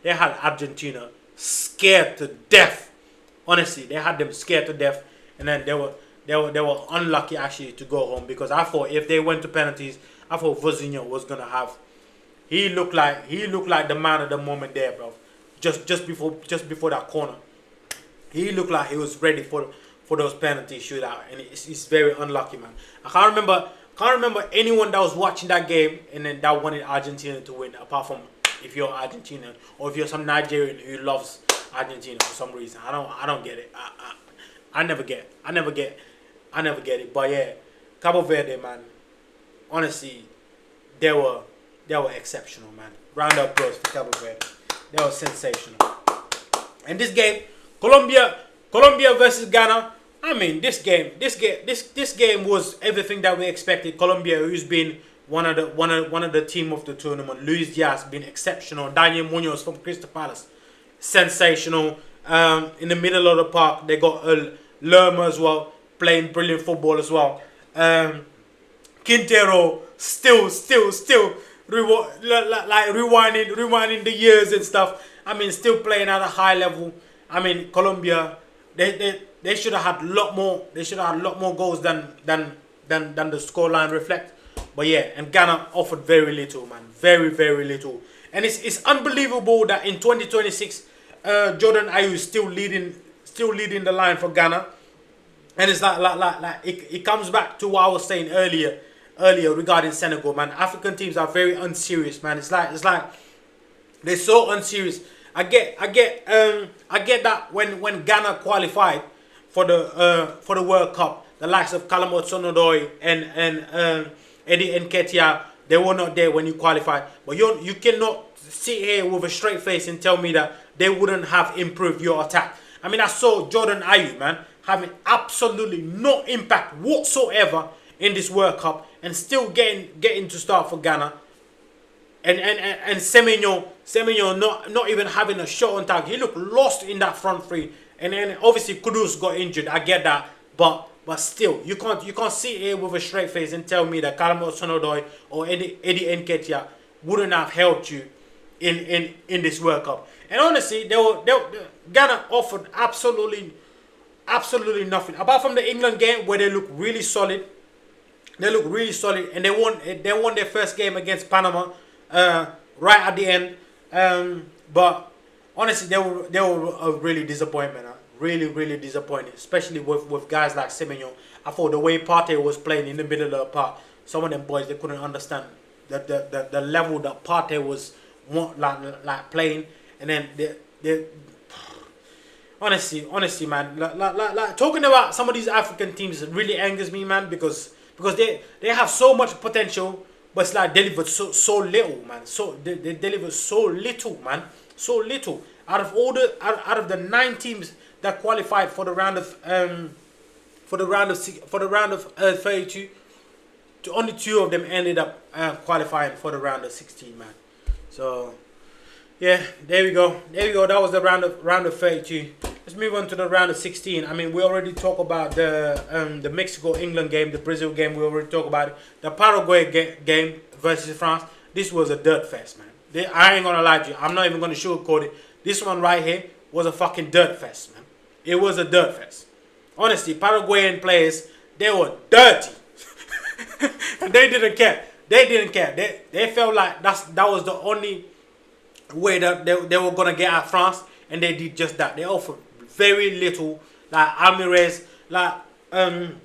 A: They had Argentina scared to death. Honestly, they had them scared to death, and then they were unlucky actually to go home, because I thought if they went to penalties, I thought Vozinho was gonna have. He looked like the man of the moment there, bro. Just before that corner, he looked like he was ready for those penalty shootout, and it's very unlucky, man. I can't remember anyone that was watching that game and then that wanted Argentina to win, apart from if you're Argentinian or if you're some Nigerian who loves Argentina for some reason. I don't get it. I never get it. But yeah, Cabo Verde, man. Honestly, they were exceptional, man. Round of applause for Cabo Verde. They were sensational. And this game, Colombia versus Ghana. I mean, this game was everything that we expected. Colombia, who's been one of the team of the tournament. Luis Diaz been exceptional. Daniel Munoz from Crystal Palace, sensational. In the middle of the park, they got Lerma as well, playing brilliant football as well. Quintero still rewinding the years and stuff. I mean, still playing at a high level. I mean, Colombia, they should have had a lot more. They should have had a lot more goals than the scoreline reflect. But yeah, and Ghana offered very little, man. Very little. And it's unbelievable that in 2026, Jordan Ayew is still leading the line for Ghana. And it's like it comes back to what I was saying earlier regarding Senegal, man. African teams are very unserious, man. It's like they're so unserious. I get that when Ghana qualified for the World Cup, the likes of Callum Hudson-Odoi and Eddie Nketiah, they were not there when you qualified. But you cannot sit here with a straight face and tell me that they wouldn't have improved your attack. I mean, I saw Jordan Ayew, man, having absolutely no impact whatsoever in this World Cup and still getting to start for Ghana. And Semenyo not even having a shot on target. He looked lost in that front three. And then obviously Kudus got injured. I get that, but still, you can't sit here with a straight face and tell me that Callum Hudson-Odoi or Eddie Nketiah wouldn't have helped you in this World Cup. And honestly, Ghana offered absolutely nothing apart from the England game where they look really solid. And they won their first game against Panama right at the end. But honestly, they were a really disappointment. Really disappointed, especially with guys like Semenyo. I thought the way Partey was playing in the middle of the park, some of them boys, they couldn't understand the level that Partey was like playing. And then they honestly, man, like talking about some of these African teams really angers me, man, because they have so much potential, but it's like delivered so little, man. So they deliver so little, man, so little. Out of the 9 teams that qualified for the round of 32, only 2 of them ended up qualifying for the round of 16, man. So yeah, there we go. There we go. That was the round of 32. Let's move on to the round of 16. I mean, we already talked about the Mexico England game, the Brazil game. We already talked about it. The Paraguay game versus France. This was a dirt fest, man. I ain't gonna lie to you. I'm not even gonna sugarcoat it. This one right here was a fucking dirt fest, man. It was a dirt fest. Honestly, Paraguayan players, they were dirty. And they didn't care. They didn't care. They felt like that was the only way that they were gonna get at France, and they did just that. They offered very little, like Almirez, like I'm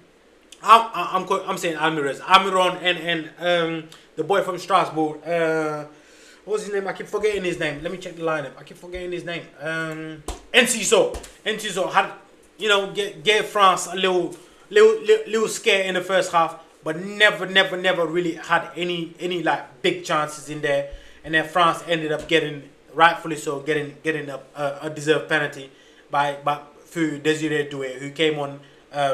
A: saying Almirez, Almiron, and the boy from Strasbourg. What's his name? I keep forgetting his name. Let me check the lineup. I keep forgetting his name. Enciso had, gave France a little scare in the first half, but never really had any like big chances in there. And then France ended up rightfully so, getting a deserved penalty by through Desiree Doué, who came on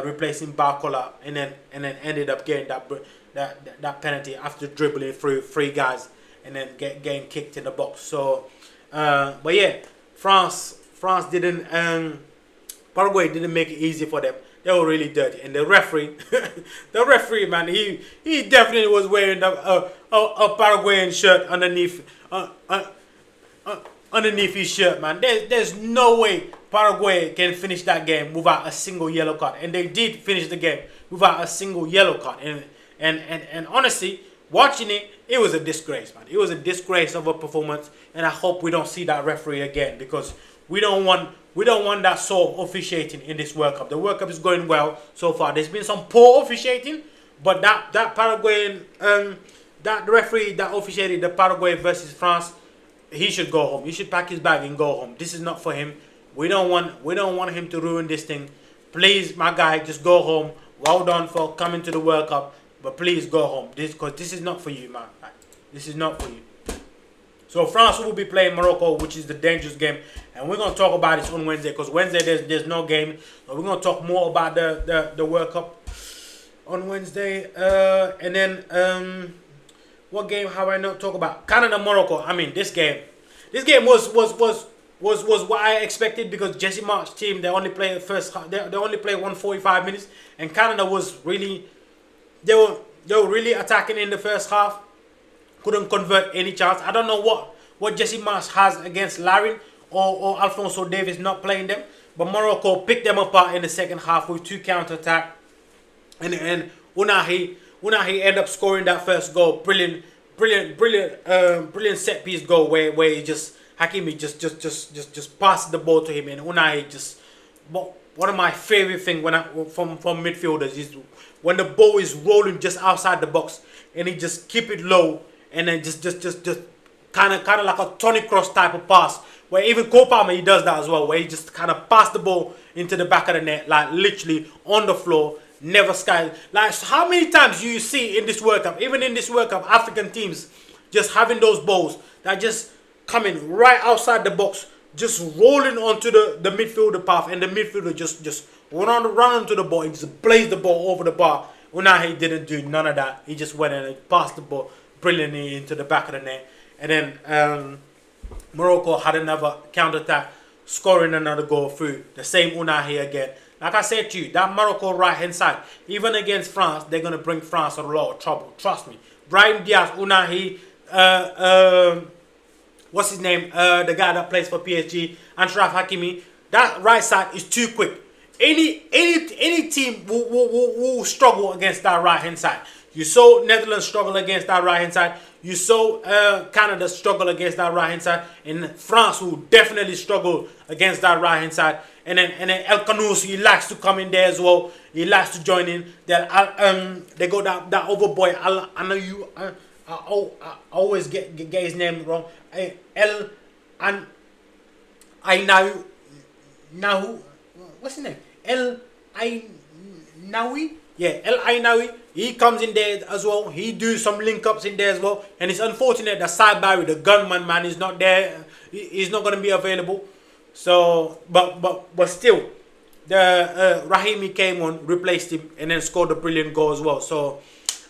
A: replacing Barcola, and then ended up getting that penalty after dribbling through three guys and then getting kicked in the box. So, but yeah, France didn't. Paraguay didn't make it easy for them. They were really dirty, and the referee, man, he definitely was wearing a Paraguayan shirt underneath his shirt, man. There's no way Paraguay can finish that game without a single yellow card, and they did finish the game without a single yellow card. And honestly, watching it was a disgrace, man. It was a disgrace of a performance, and I hope we don't see that referee again, because we don't want that sort of officiating in this World Cup. The World Cup is going well so far. There's been some poor officiating, but that Paraguayan, that referee that officiated the Paraguay versus France, he should go home. He should pack his bag and go home. This is not for him. We don't want him to ruin this thing. Please, my guy, just go home. Well done for coming to the World Cup, but please go home. Because this is not for you, man. This is not for you. So France will be playing Morocco, which is the dangerous game, and we're gonna talk about this on Wednesday, because Wednesday there's no game. So we're gonna talk more about the World Cup on Wednesday, and then what game have I not talked about? Canada Morocco. I mean, this game was what I expected, because Jesse March's team, they only play they only play 145 minutes, and Canada was really they were really attacking in the first half. Couldn't convert any chance. I don't know what Jesse Marsh has against Larin or Alphonso Davies not playing them, but Morocco picked them apart in the second half with 2 counter-attack, and Unahi ended up scoring that first goal. Brilliant set piece goal where he just Hakimi just passed the ball to him, and Unahi just. But one of my favorite things from midfielders is when the ball is rolling just outside the box and he just keep it low. And then just kind of like a Tony Cross type of pass, where even Cole Palmer, he does that as well, where he just kind of pass the ball into the back of the net, like literally on the floor, never sky. Like, how many times do you see in this World Cup, even in this World Cup, African teams just having those balls that just coming right outside the box, just rolling onto the midfielder path, and the midfielder just run onto the ball and just blaze the ball over the bar. Unahi didn't do none of that. He just went and passed the ball brilliantly into the back of the net, and then Morocco had another counter-attack, scoring another goal through the same Unahi again. Like I said to you, that Morocco right-hand side, even against France, they're going to bring France a lot of trouble. Trust me. Brahim Diaz, Unahi, what's his name? The guy that plays for PSG, Achraf Hakimi. That right side is too quick. Any team will struggle against that right-hand side. You saw Netherlands struggle against that right-hand side. You saw Canada struggle against that right-hand side. And France will definitely struggle against that right-hand side. And then El Khanous, he likes to come in there as well. He likes to join in. They go that other boy. I know you. I always get his name wrong. El Ainawi. What's his name? El Ainawi. Yeah, El Ainawi. He comes in there as well. He do some link ups in there as well. And it's unfortunate that Saibari, the gunman man, is not there. He's not going to be available. So, but still, the Rahimi came on, replaced him, and then scored a brilliant goal as well. So,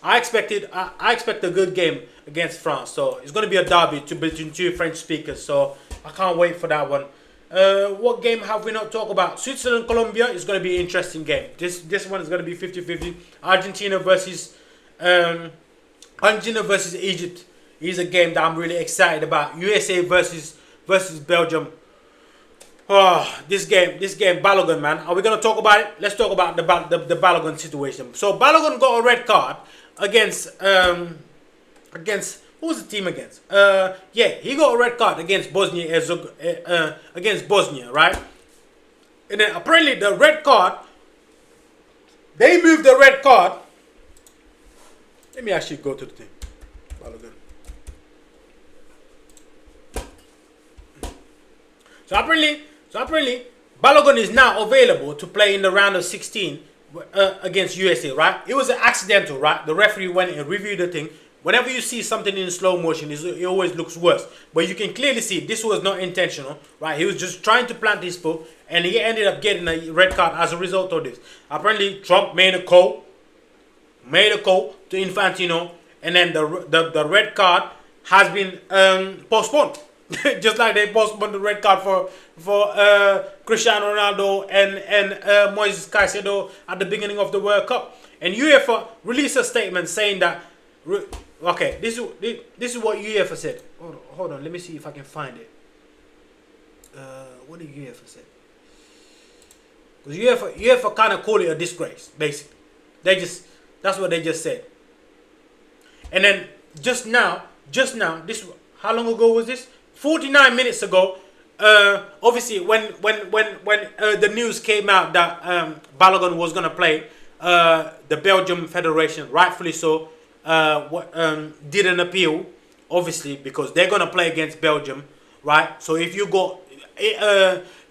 A: I expect a good game against France. So it's going to be a derby between two French speakers. So I can't wait for that one. What game have we not talked about? Switzerland, Colombia is going to be an interesting game. This one is going to be 50-50. Argentina versus Egypt is a game that I'm really excited about. USA versus Belgium. Oh, this game, Balogun, man. Are we gonna talk about it? Let's talk about the Balogun situation. So Balogun got a red card against who was the team against? Yeah, he got a red card against Bosnia, right? And then apparently the red card, they moved the red card. Let me actually go to the thing. Balogun. So apparently, Balogun is now available to play in the round of 16 against USA, right? It was an accidental, right? The referee went and reviewed the thing. Whenever you see something in slow motion, it always looks worse. But you can clearly see this was not intentional, right? He was just trying to plant his foot, and he ended up getting a red card as a result of this. Apparently, Trump made a call to Infantino, and then the red card has been postponed. Just like they postponed the red card for Cristiano Ronaldo and Moises Caicedo at the beginning of the World Cup. And UEFA released a statement saying that, okay, this is what UEFA said. Hold on, let me see if I can find it. What did UEFA say? Because UEFA kind of call it a disgrace, basically. That's what they just said. And then just now, this, how long ago was this? 49 minutes ago, obviously when the news came out that Balogun was going to play, the Belgium Federation, rightfully so, did an appeal, obviously, because they're going to play against Belgium, right? So if you got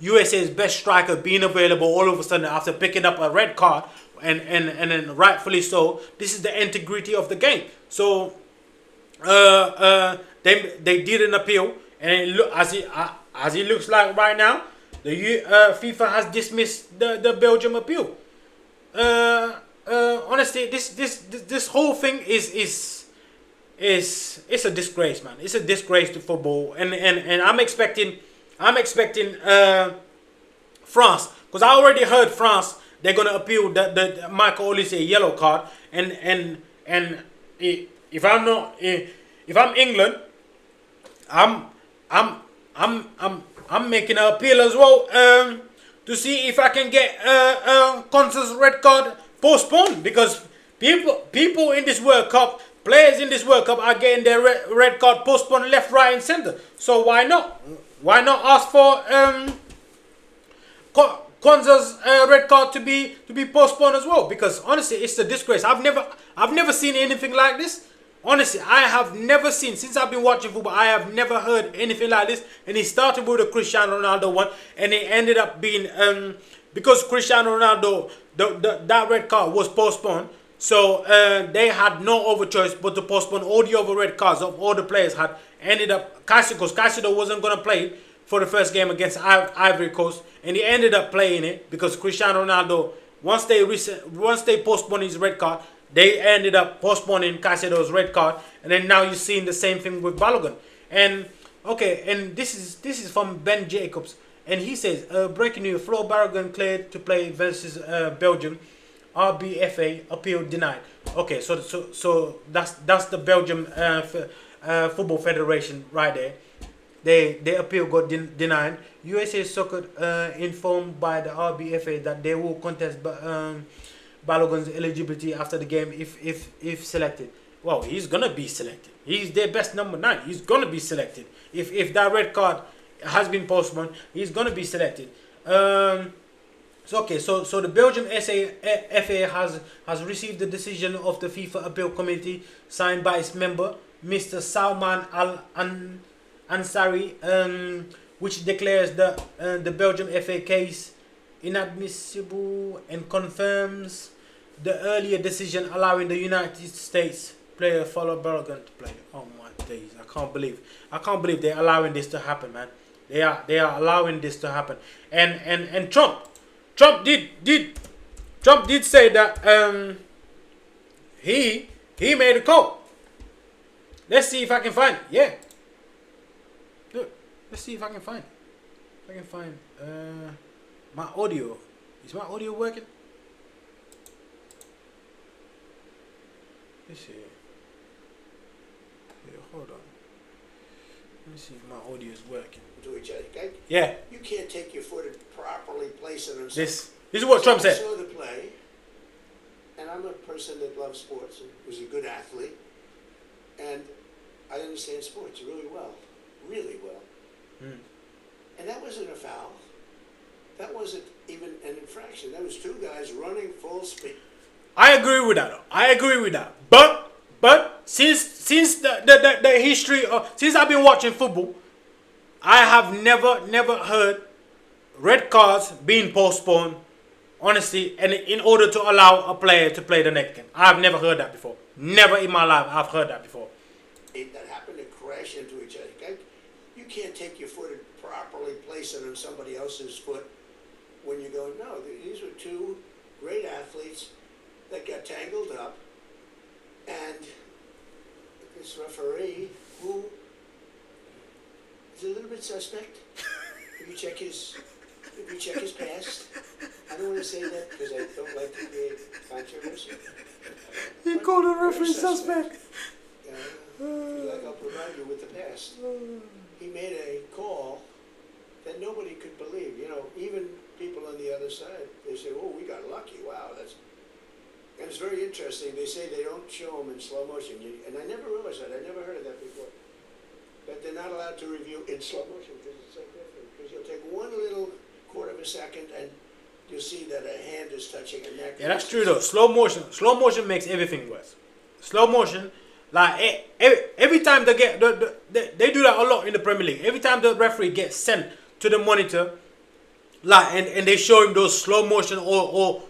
A: USA's best striker being available all of a sudden after picking up a red card, and then rightfully so, this is the integrity of the game. So they did an appeal. And as it looks like right now, the FIFA has dismissed the Belgium appeal. Honestly, this whole thing is a disgrace, man. It's a disgrace to football, and I'm expecting France, because I already heard France, they're gonna appeal the Michael Olise yellow card, and if I'm England, I'm making an appeal as well to see if I can get Conce's red card postponed, because people in this World Cup, players in this World Cup are getting their red card postponed left, right, and center. So why not? Why not ask for Conce's red card to be postponed as well? Because honestly, it's a disgrace. I've never seen anything like this. Honestly, I have never seen, since I've been watching football, I have never heard anything like this. And it started with the Cristiano Ronaldo one, and it ended up being, because Cristiano Ronaldo, that red card was postponed, so they had no other choice but to postpone all the other red cards of all the players had. Ended up, because Caicedo wasn't going to play for the first game against Ivory Coast, and he ended up playing it because Cristiano Ronaldo, once they postponed his red card, they ended up postponing Caicedo's red card, and then now you're seeing the same thing with Balogun. And okay, and this is from Ben Jacobs, and he says, breaking news: Flo Balogun cleared to play versus Belgium. RBFA appeal denied. Okay, so that's the Belgium Football Federation right there. Their appeal got denied. USA Soccer informed by the RBFA that they will contest Balogun's eligibility after the game if selected. Well, he's gonna be selected. He's their best number 9. He's gonna be selected. If that red card has been postponed, he's gonna be selected. So the Belgium FA has received the decision of the FIFA appeal committee signed by its member, Mr. Salman Al Ansari, which declares the Belgium FA case inadmissible and confirms the earlier decision allowing the United States player Flo Balogun to play. Oh my days! I can't believe they're allowing this to happen, man. They are allowing this to happen. And Trump did say that he He made a call. Let's see if I can find it. Yeah. Look. Let's see if I can find it. If I can find my audio. Is my audio working? Let's see. Yeah, hold on. Let me see if my audio is working.
B: To each other, okay?
A: Yeah.
B: You can't take your foot and properly place it on something.
A: This is what Trump said.
B: I saw the play, and I'm a person that loves sports and was a good athlete, and I understand sports really well. And that wasn't a foul. That wasn't even an infraction. That was two guys running full speed.
A: I agree with that. I agree with that. But since the history of since I've been watching football, I have never heard red cards being postponed. Honestly, and in order to allow a player to play the next game, I've never heard that before. Never in my life I've heard that before.
B: That happened to crash into each other. Okay? You can't take your foot and properly place it on somebody else's foot when you go, no, these were two great athletes that got tangled up, and this referee, who is a little bit suspect, if you check his past, I don't want to say that because I don't like to create controversy.
A: You called the referee suspect.
B: Like I'll provide you with the past. He made a call that nobody could believe. You know, even people on the other side, they say, "Oh, we got lucky. Wow, that's." And it's very interesting. They say they don't show them in slow motion, and I never realized that. I never heard of that before. That they're not allowed to review in slow motion because it's so different. Because you'll take one little quarter of a second and you'll see that a hand is touching a neck.
A: Yeah, that's true though. Slow motion makes everything worse. Slow motion, like every time they get they do that a lot in the Premier League. Every time the referee gets sent to the monitor, like and they show him those slow motion or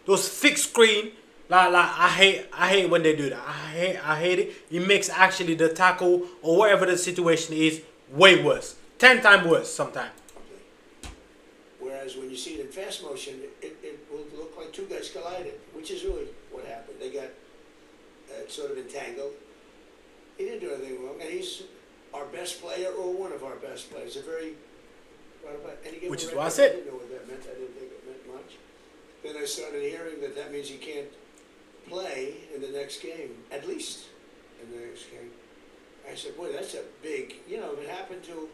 A: those fixed screen. Like I hate when they do that. I hate it. It makes actually the tackle or whatever the situation is way worse. 10 times worse sometimes.
B: Whereas when you see it in fast motion, it will look like two guys collided, which is really what happened. They got sort of entangled. He didn't do anything wrong, and he's our best player or one of our best players. A very,
A: which is what I said.
B: I didn't know what that meant. I didn't think it meant much. Then I started hearing that means he can't play in the next game, at least in the next game. I said, boy, that's a big, if it happened to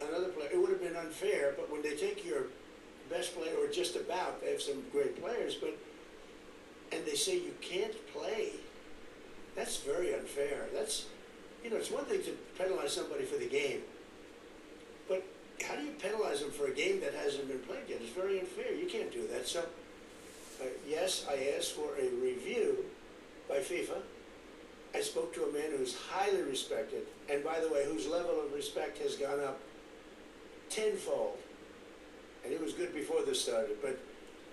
B: another player, it would have been unfair, but when they take your best player, or just about, they have some great players, and they say you can't play, that's very unfair. That's, it's one thing to penalize somebody for the game, but how do you penalize them for a game that hasn't been played yet? It's very unfair. You can't do that. So, yes, I asked for a review by FIFA. I spoke to a man who's highly respected, and by the way, whose level of respect has gone up tenfold. And he was good before this started, but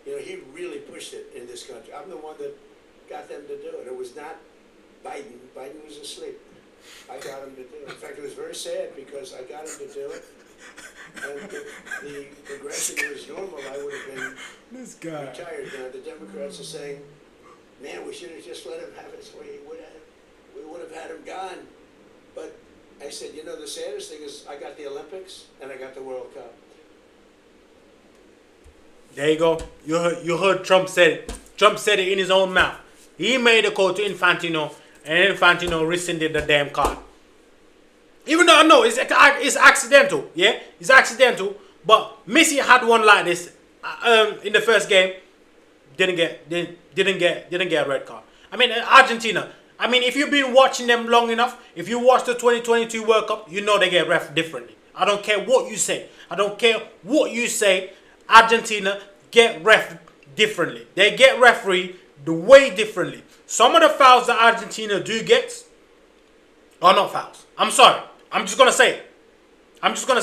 B: he really pushed it in this country. I'm the one that got them to do it. It was not Biden. Biden was asleep. I got him to do it. In fact, it was very sad because I got him to do it. And if the progression was normal, I would have been retired. Now the Democrats are saying, "Man, we should have just let him have his way. We would have had him gone." But I said, the saddest thing is I got the Olympics and I got the World Cup.
A: There you go. You heard Trump said it. Trump said it in his own mouth. He made a call to Infantino, and Infantino rescinded the damn card. Even though I know it's accidental, yeah, it's accidental. But Messi had one like this in the first game. Didn't get a red card. I mean, Argentina. I mean, if you've been watching them long enough, if you watch the 2022 World Cup, you know they get ref differently. I don't care what you say. Argentina get ref differently. They get referee the way differently. Some of the fouls that Argentina do get are not fouls. I'm sorry. I'm just gonna say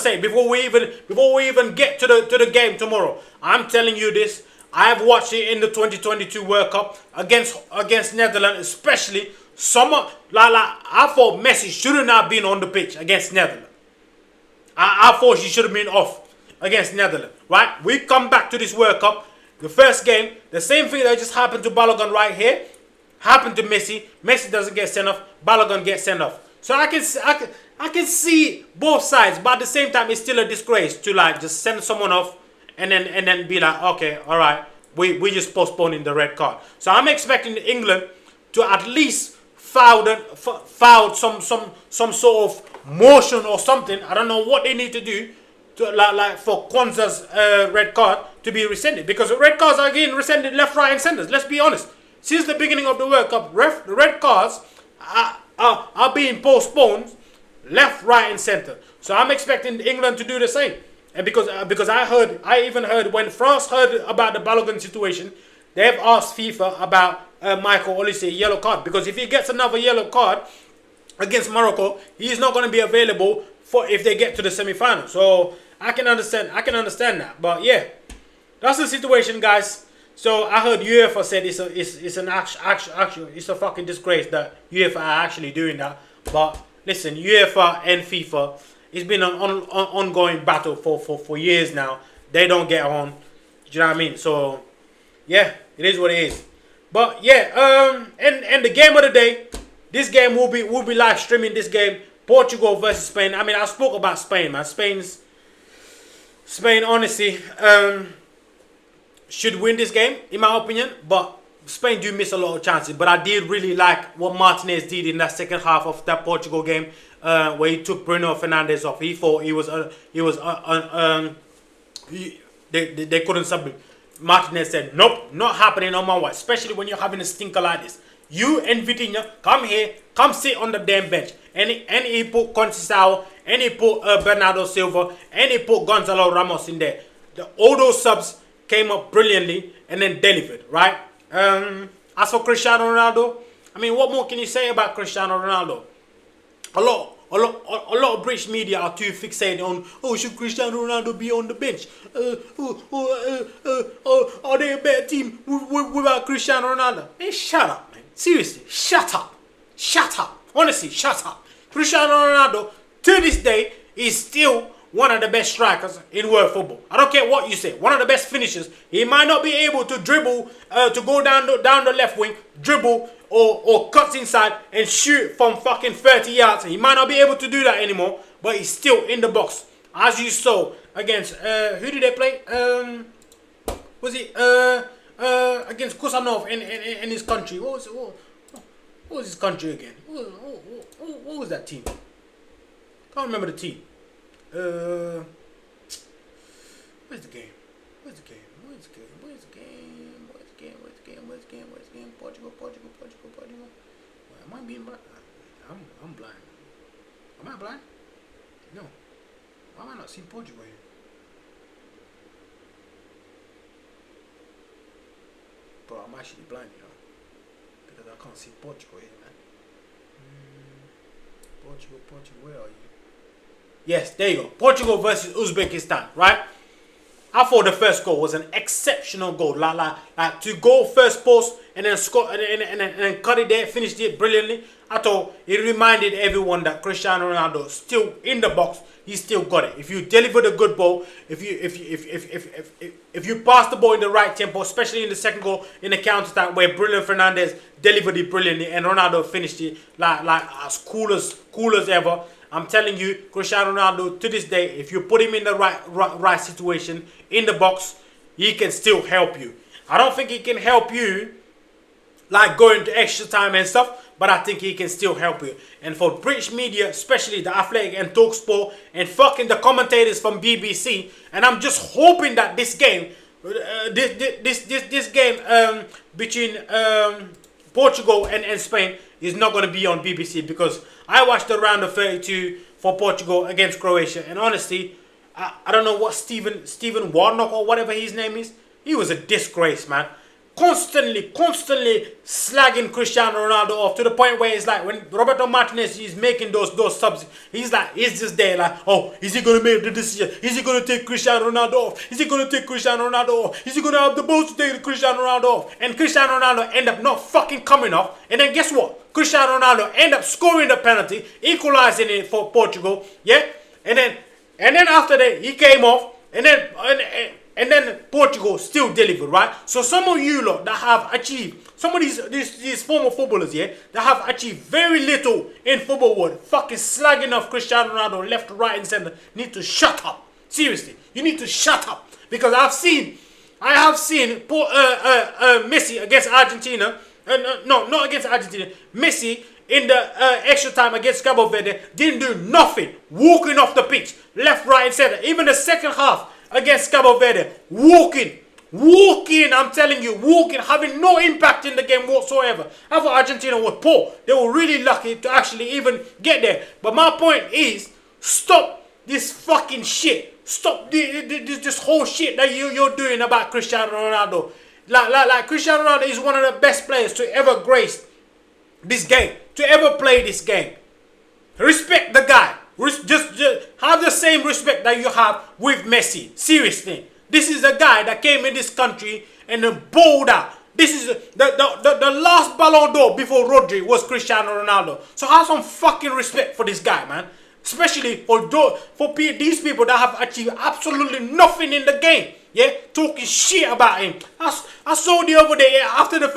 A: it. Before we even get to the game tomorrow. I'm telling you this. I have watched it in the 2022 World Cup against Netherlands, especially I thought Messi should not have been on the pitch against Netherlands. I thought she should have been off against Netherlands. Right? We come back to this World Cup. The first game, the same thing that just happened to Balogun right here. happened to Messi. Messi doesn't get sent off. Balogun gets sent off. So I can see both sides, but at the same time, it's still a disgrace to like just send someone off and then be like, okay, all right, we just postponing the red card. So I'm expecting England to at least foul some sort of motion or something. I don't know what they need to do to like for Kwanzaa's red card to be rescinded, because the red cards are getting rescinded left, right, and centers. Let's be honest. Since the beginning of the World Cup, the red cards are being postponed left, right, and center. So I'm expecting England to do the same. And because I even heard when France heard about the Balogun situation, they've asked FIFA about Michael Olise yellow card, because if he gets another yellow card against Morocco, he's not going to be available for if they get to the semi-final. So I can understand that. But yeah, that's the situation, guys. So I heard UEFA said it's a fucking disgrace that UEFA are actually doing that. But listen, UEFA and FIFA, it's been an ongoing battle for years now. They don't get on. Do you know what I mean? So yeah, it is what it is. But yeah, and the game of the day, this game will be live streaming this game, Portugal versus Spain. I mean, I spoke about Spain, man. Spain honestly should win this game, in my opinion, but Spain do miss a lot of chances. But I did really like what Martinez did in that second half of that Portugal game, where he took Bruno Fernandes off. He thought they couldn't sub him. Martinez said, nope, not happening on my watch, especially when you're having a stinker like this. You and Vitinha, come here, come sit on the damn bench. And he put Conceição, and he put Bernardo Silva, and he put Gonzalo Ramos in there. All those subs came up brilliantly and then delivered, right? As for Cristiano Ronaldo, I mean, what more can you say about Cristiano Ronaldo? A lot of British media are too fixated on, oh, should Cristiano Ronaldo be on the bench? Are they a better team without Cristiano Ronaldo? Hey, shut up, man. Seriously, shut up. Shut up. Honestly, shut up. Cristiano Ronaldo, to this day, is still one of the best strikers in world football. I don't care what you say. One of the best finishers. He might not be able to dribble, to go down the left wing, dribble, or cuts inside and shoot from fucking 30 yards. He might not be able to do that anymore, but he's still in the box. As you saw against, who did they play? Was it against Kusanov in his country? What was his country again? What was that team? Can't remember the team. Where's the game? Portugal. Am I being blind? I'm blind. Am I blind? No. Why am I not seeing Portugal here? Bro, I'm actually blind, you know, because I can't see Portugal here, man. Portugal, where are you? Yes, there you go. Portugal versus Uzbekistan, right? I thought the first goal was an exceptional goal. Like to go first post and then score and then cut it there, finished it brilliantly. I thought it reminded everyone that Cristiano Ronaldo is still in the box. He still got it. If you deliver the good ball, if you pass the ball in the right tempo, especially in the second goal in the counter attack where Bruno Fernandes delivered it brilliantly and Ronaldo finished it like as cool as ever. I'm telling you, Cristiano Ronaldo, to this day, if you put him in the right situation, in the box, he can still help you. I don't think he can help you like going to extra time and stuff, but I think he can still help you. And for British media, especially the Athletic and Talksport and fucking the commentators from BBC, and I'm just hoping that this game, this game between Portugal and Spain is not going to be on BBC, because I watched the round of 32 for Portugal against Croatia, and honestly, I don't know what Stephen Warnock or whatever his name is. He was a disgrace, man. Constantly slagging Cristiano Ronaldo off to the point where it's like when Roberto Martinez is making those subs, he's just there like, oh, is he going to make the decision? Is he going to take Cristiano Ronaldo off? Is he going to take Cristiano Ronaldo off? Is he going to have the balls to take Cristiano Ronaldo off? And Cristiano Ronaldo end up not fucking coming off. And then guess what? Cristiano Ronaldo end up scoring the penalty, equalizing it for Portugal. Yeah, and then after that he came off, and then And then Portugal still delivered, right? So some of you lot that have achieved, some of these former footballers, yeah, that have achieved very little in football world, fucking slagging off Cristiano Ronaldo left, right, and center, need to shut up. Seriously, you need to shut up. Because I have seen Messi against Argentina. No, not against Argentina. Messi in the extra time against Cabo Verde didn't do nothing. Walking off the pitch, left, right, and center. Even the second half against Cabo Verde, walking, I'm telling you, walking, having no impact in the game whatsoever. I thought Argentina was poor. They were really lucky to actually even get there. But my point is, stop this fucking shit. Stop this whole shit that you're doing about Cristiano Ronaldo. Like Cristiano Ronaldo is one of the best players to ever grace this game, to ever play this game. Respect the guy. Just have the same respect that you have with Messi. Seriously. This is a guy that came in this country and bowled out. This is the last Ballon d'Or before Rodri was Cristiano Ronaldo. So have some fucking respect for this guy, man. Especially for these people that have achieved absolutely nothing in the game. Yeah, talking shit about him. I saw the other day, after the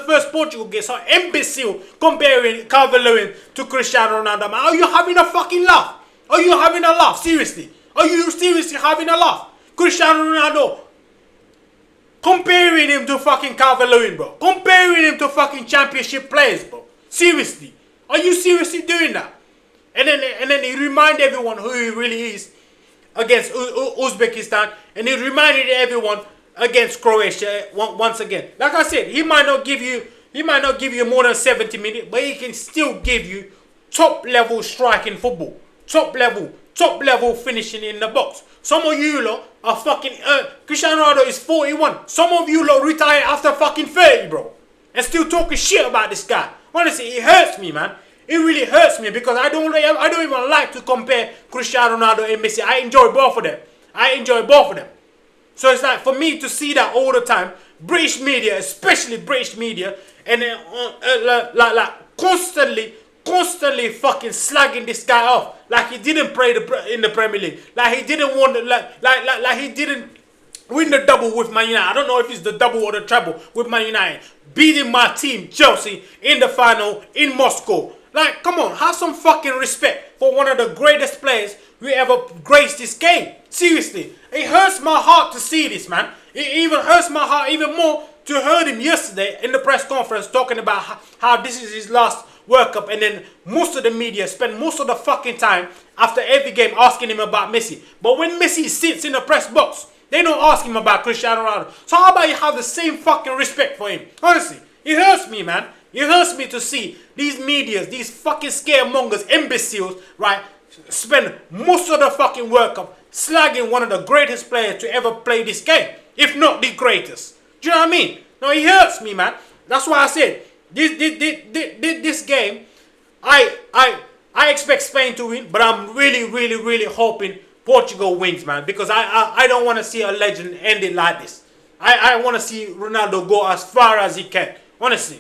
A: first Portugal game, some imbecile comparing Calvert-Lewin to Cristiano Ronaldo. Man, are you having a fucking laugh? Are you having a laugh? Seriously? Are you seriously having a laugh? Cristiano Ronaldo comparing him to fucking Calvert-Lewin, bro. Comparing him to fucking championship players, bro. Seriously? Are you seriously doing that? And then he reminded everyone who he really is against Uzbekistan, and he reminded everyone against Croatia once again. Like I said, he might not give you more than 70 minutes, but he can still give you top level striking football, top level finishing in the box. Some of you lot are fucking Cristiano Ronaldo is 41. Some of you lot retire after fucking 30, bro, and still talking shit about this guy. Honestly, it hurts me, man. It really hurts me because I don't even like to compare Cristiano Ronaldo and Messi. I enjoy both of them. So it's like for me to see that all the time, British media, especially British media, and then constantly fucking slagging this guy off like he didn't play in the Premier League, like he didn't want like he didn't win the double with Man United. I don't know if it's the double or the treble with Man United, beating my team Chelsea in the final in Moscow. Like, come on, have some fucking respect for one of the greatest players who ever graced this game. Seriously, it hurts my heart to see this, man. It even hurts my heart even more to hear him yesterday in the press conference talking about how this is his last World Cup, and then most of the media spend most of the fucking time after every game asking him about Messi. But when Messi sits in the press box, they don't ask him about Cristiano Ronaldo. So how about you have the same fucking respect for him? Honestly, it hurts me, man. It hurts me to see these medias, these fucking scaremongers, imbeciles, right, spend most of the fucking World Cup slagging one of the greatest players to ever play this game, if not the greatest. Do you know what I mean? No, it hurts me, man. That's why I said this game, I expect Spain to win, but I'm really hoping Portugal wins, man, because I don't want to see a legend end it like this. I want to see Ronaldo go as far as he can, honestly.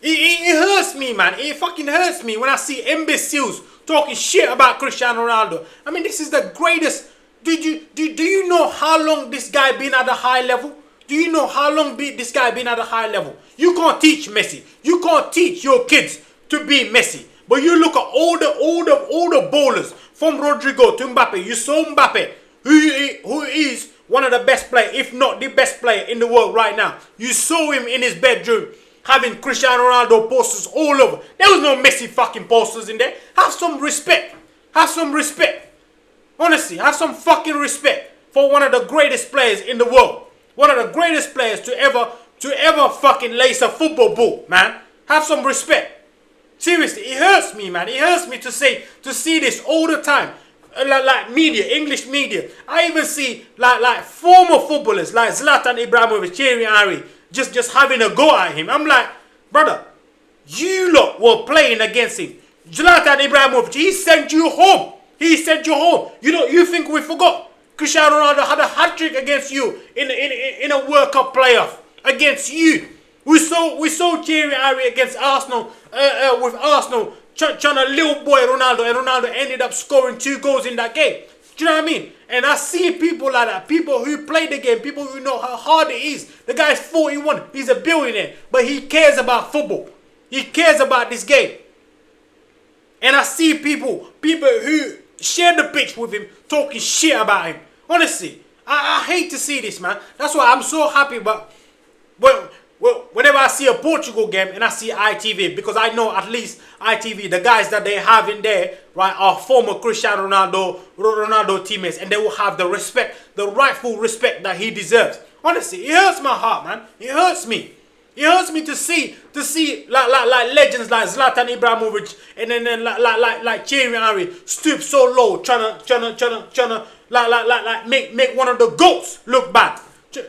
A: It hurts me, man. It fucking hurts me when I see imbeciles talking shit about Cristiano Ronaldo. I mean, this is the greatest. Do you know how long this guy been at a high level? Do you know how long this guy been at a high level? You can't teach Messi. You can't teach your kids to be Messi. But you look at all the bowlers from Rodrigo to Mbappe. You saw Mbappe, who is one of the best players, if not the best player in the world right now. You saw him in his bedroom having Cristiano Ronaldo posters all over. There was no Messi fucking posters in there. Have some respect. Have some respect. Honestly, have some fucking respect for one of the greatest players in the world. One of the greatest players to ever fucking lace a football ball, man. Have some respect. Seriously, it hurts me, man. It hurts me to see this all the time. Like media, English media. I even see like former footballers like Zlatan Ibrahimovic, Thierry Henry, just having a go at him. I'm like, brother, you lot were playing against him. Zlatan Ibrahimovic, he sent you home. He sent you home. You think we forgot? Cristiano Ronaldo had a hat-trick against you in a World Cup playoff. Against you. We saw Thierry Henry against Arsenal, with Arsenal trying to little boy Ronaldo, and Ronaldo ended up scoring 2 goals in that game. Do you know what I mean? And I see people like that, people who play the game, people who know how hard it is. The guy's 41, he's a billionaire, but he cares about football. He cares about this game. And I see people who share the pitch with him, talking shit about him. Honestly, I hate to see this, man. That's why I'm so happy about, well, whenever I see a Portugal game and I see ITV, because I know at least ITV, the guys that they have in there, right, are former Cristiano Ronaldo teammates, and they will have the respect, the rightful respect that he deserves. Honestly, it hurts my heart, man. It hurts me. It hurts me to see like legends like Zlatan Ibrahimovic and then like Thierry Henry stoop so low, trying to make one of the GOATs look bad.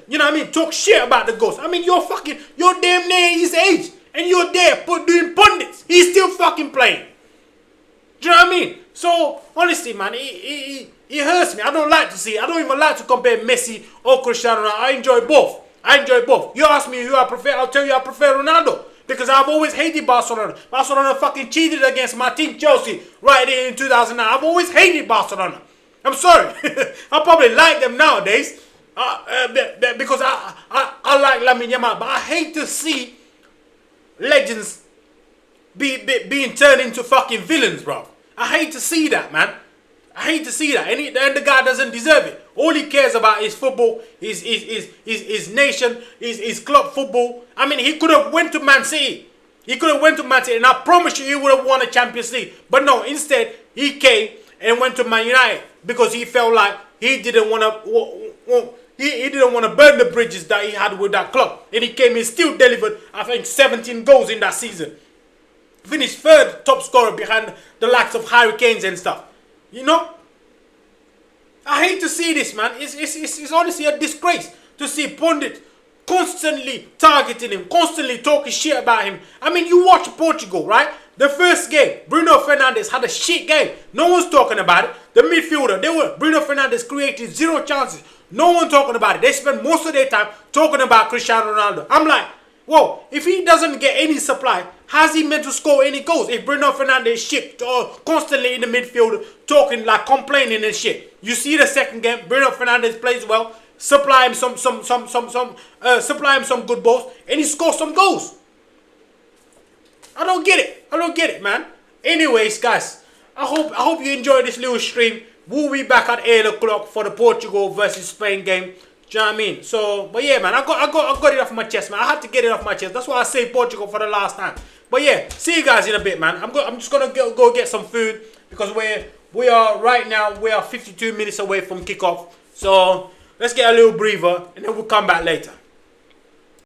A: You know what I mean? Talk shit about the GOATs. I mean, you're damn near his age, and you're there doing pundits. He's still fucking playing. Do you know what I mean? So honestly, man, it hurts me. I don't like to see it. I don't even like to compare Messi or Cristiano Ronaldo. I enjoy both. You ask me who I prefer, I'll tell you I prefer Ronaldo. Because I've always hated Barcelona. Barcelona fucking cheated against my team Chelsea right there in 2009. I've always hated Barcelona. I'm sorry. I probably like them nowadays. Because I like Lamine Yamal. But I hate to see legends being turned into fucking villains, bro. I hate to see that, man. I hate to see that. And the guy doesn't deserve it. All he cares about is football, his nation, his club football. I mean, he could have went to Man City. And I promise you he would have won a Champions League. But no, instead, he came and went to Man United because he felt like he didn't want to... He didn't want to burn the bridges that he had with that club. And he came and still delivered, I think, 17 goals in that season. Finished third top scorer behind the likes of Harry Kane and stuff. You know? I hate to see this, man. It's honestly a disgrace to see pundits constantly targeting him, constantly talking shit about him. I mean, you watch Portugal, right? The first game, Bruno Fernandes had a shit game. No one's talking about it. The midfielder, Bruno Fernandes created 0 chances. No one talking about it. They spend most of their time talking about Cristiano Ronaldo. I'm like, whoa, if he doesn't get any supply, how's he meant to score any goals? If Bruno Fernandes shit constantly in the midfield, talking like complaining and shit. You see the second game, Bruno Fernandes plays well, supply him some good balls, and he scores some goals. I don't get it, man. Anyways, guys, I hope you enjoyed this little stream. We'll be back at 8 o'clock for the Portugal versus Spain game. Do you know what I mean? So, but yeah, man, I got it off my chest, man. I had to get it off my chest. That's why I say Portugal for the last time. But yeah, see you guys in a bit, man. I'm just gonna go get some food because we are right now. We are 52 minutes away from kickoff. So let's get a little breather and then we'll come back later.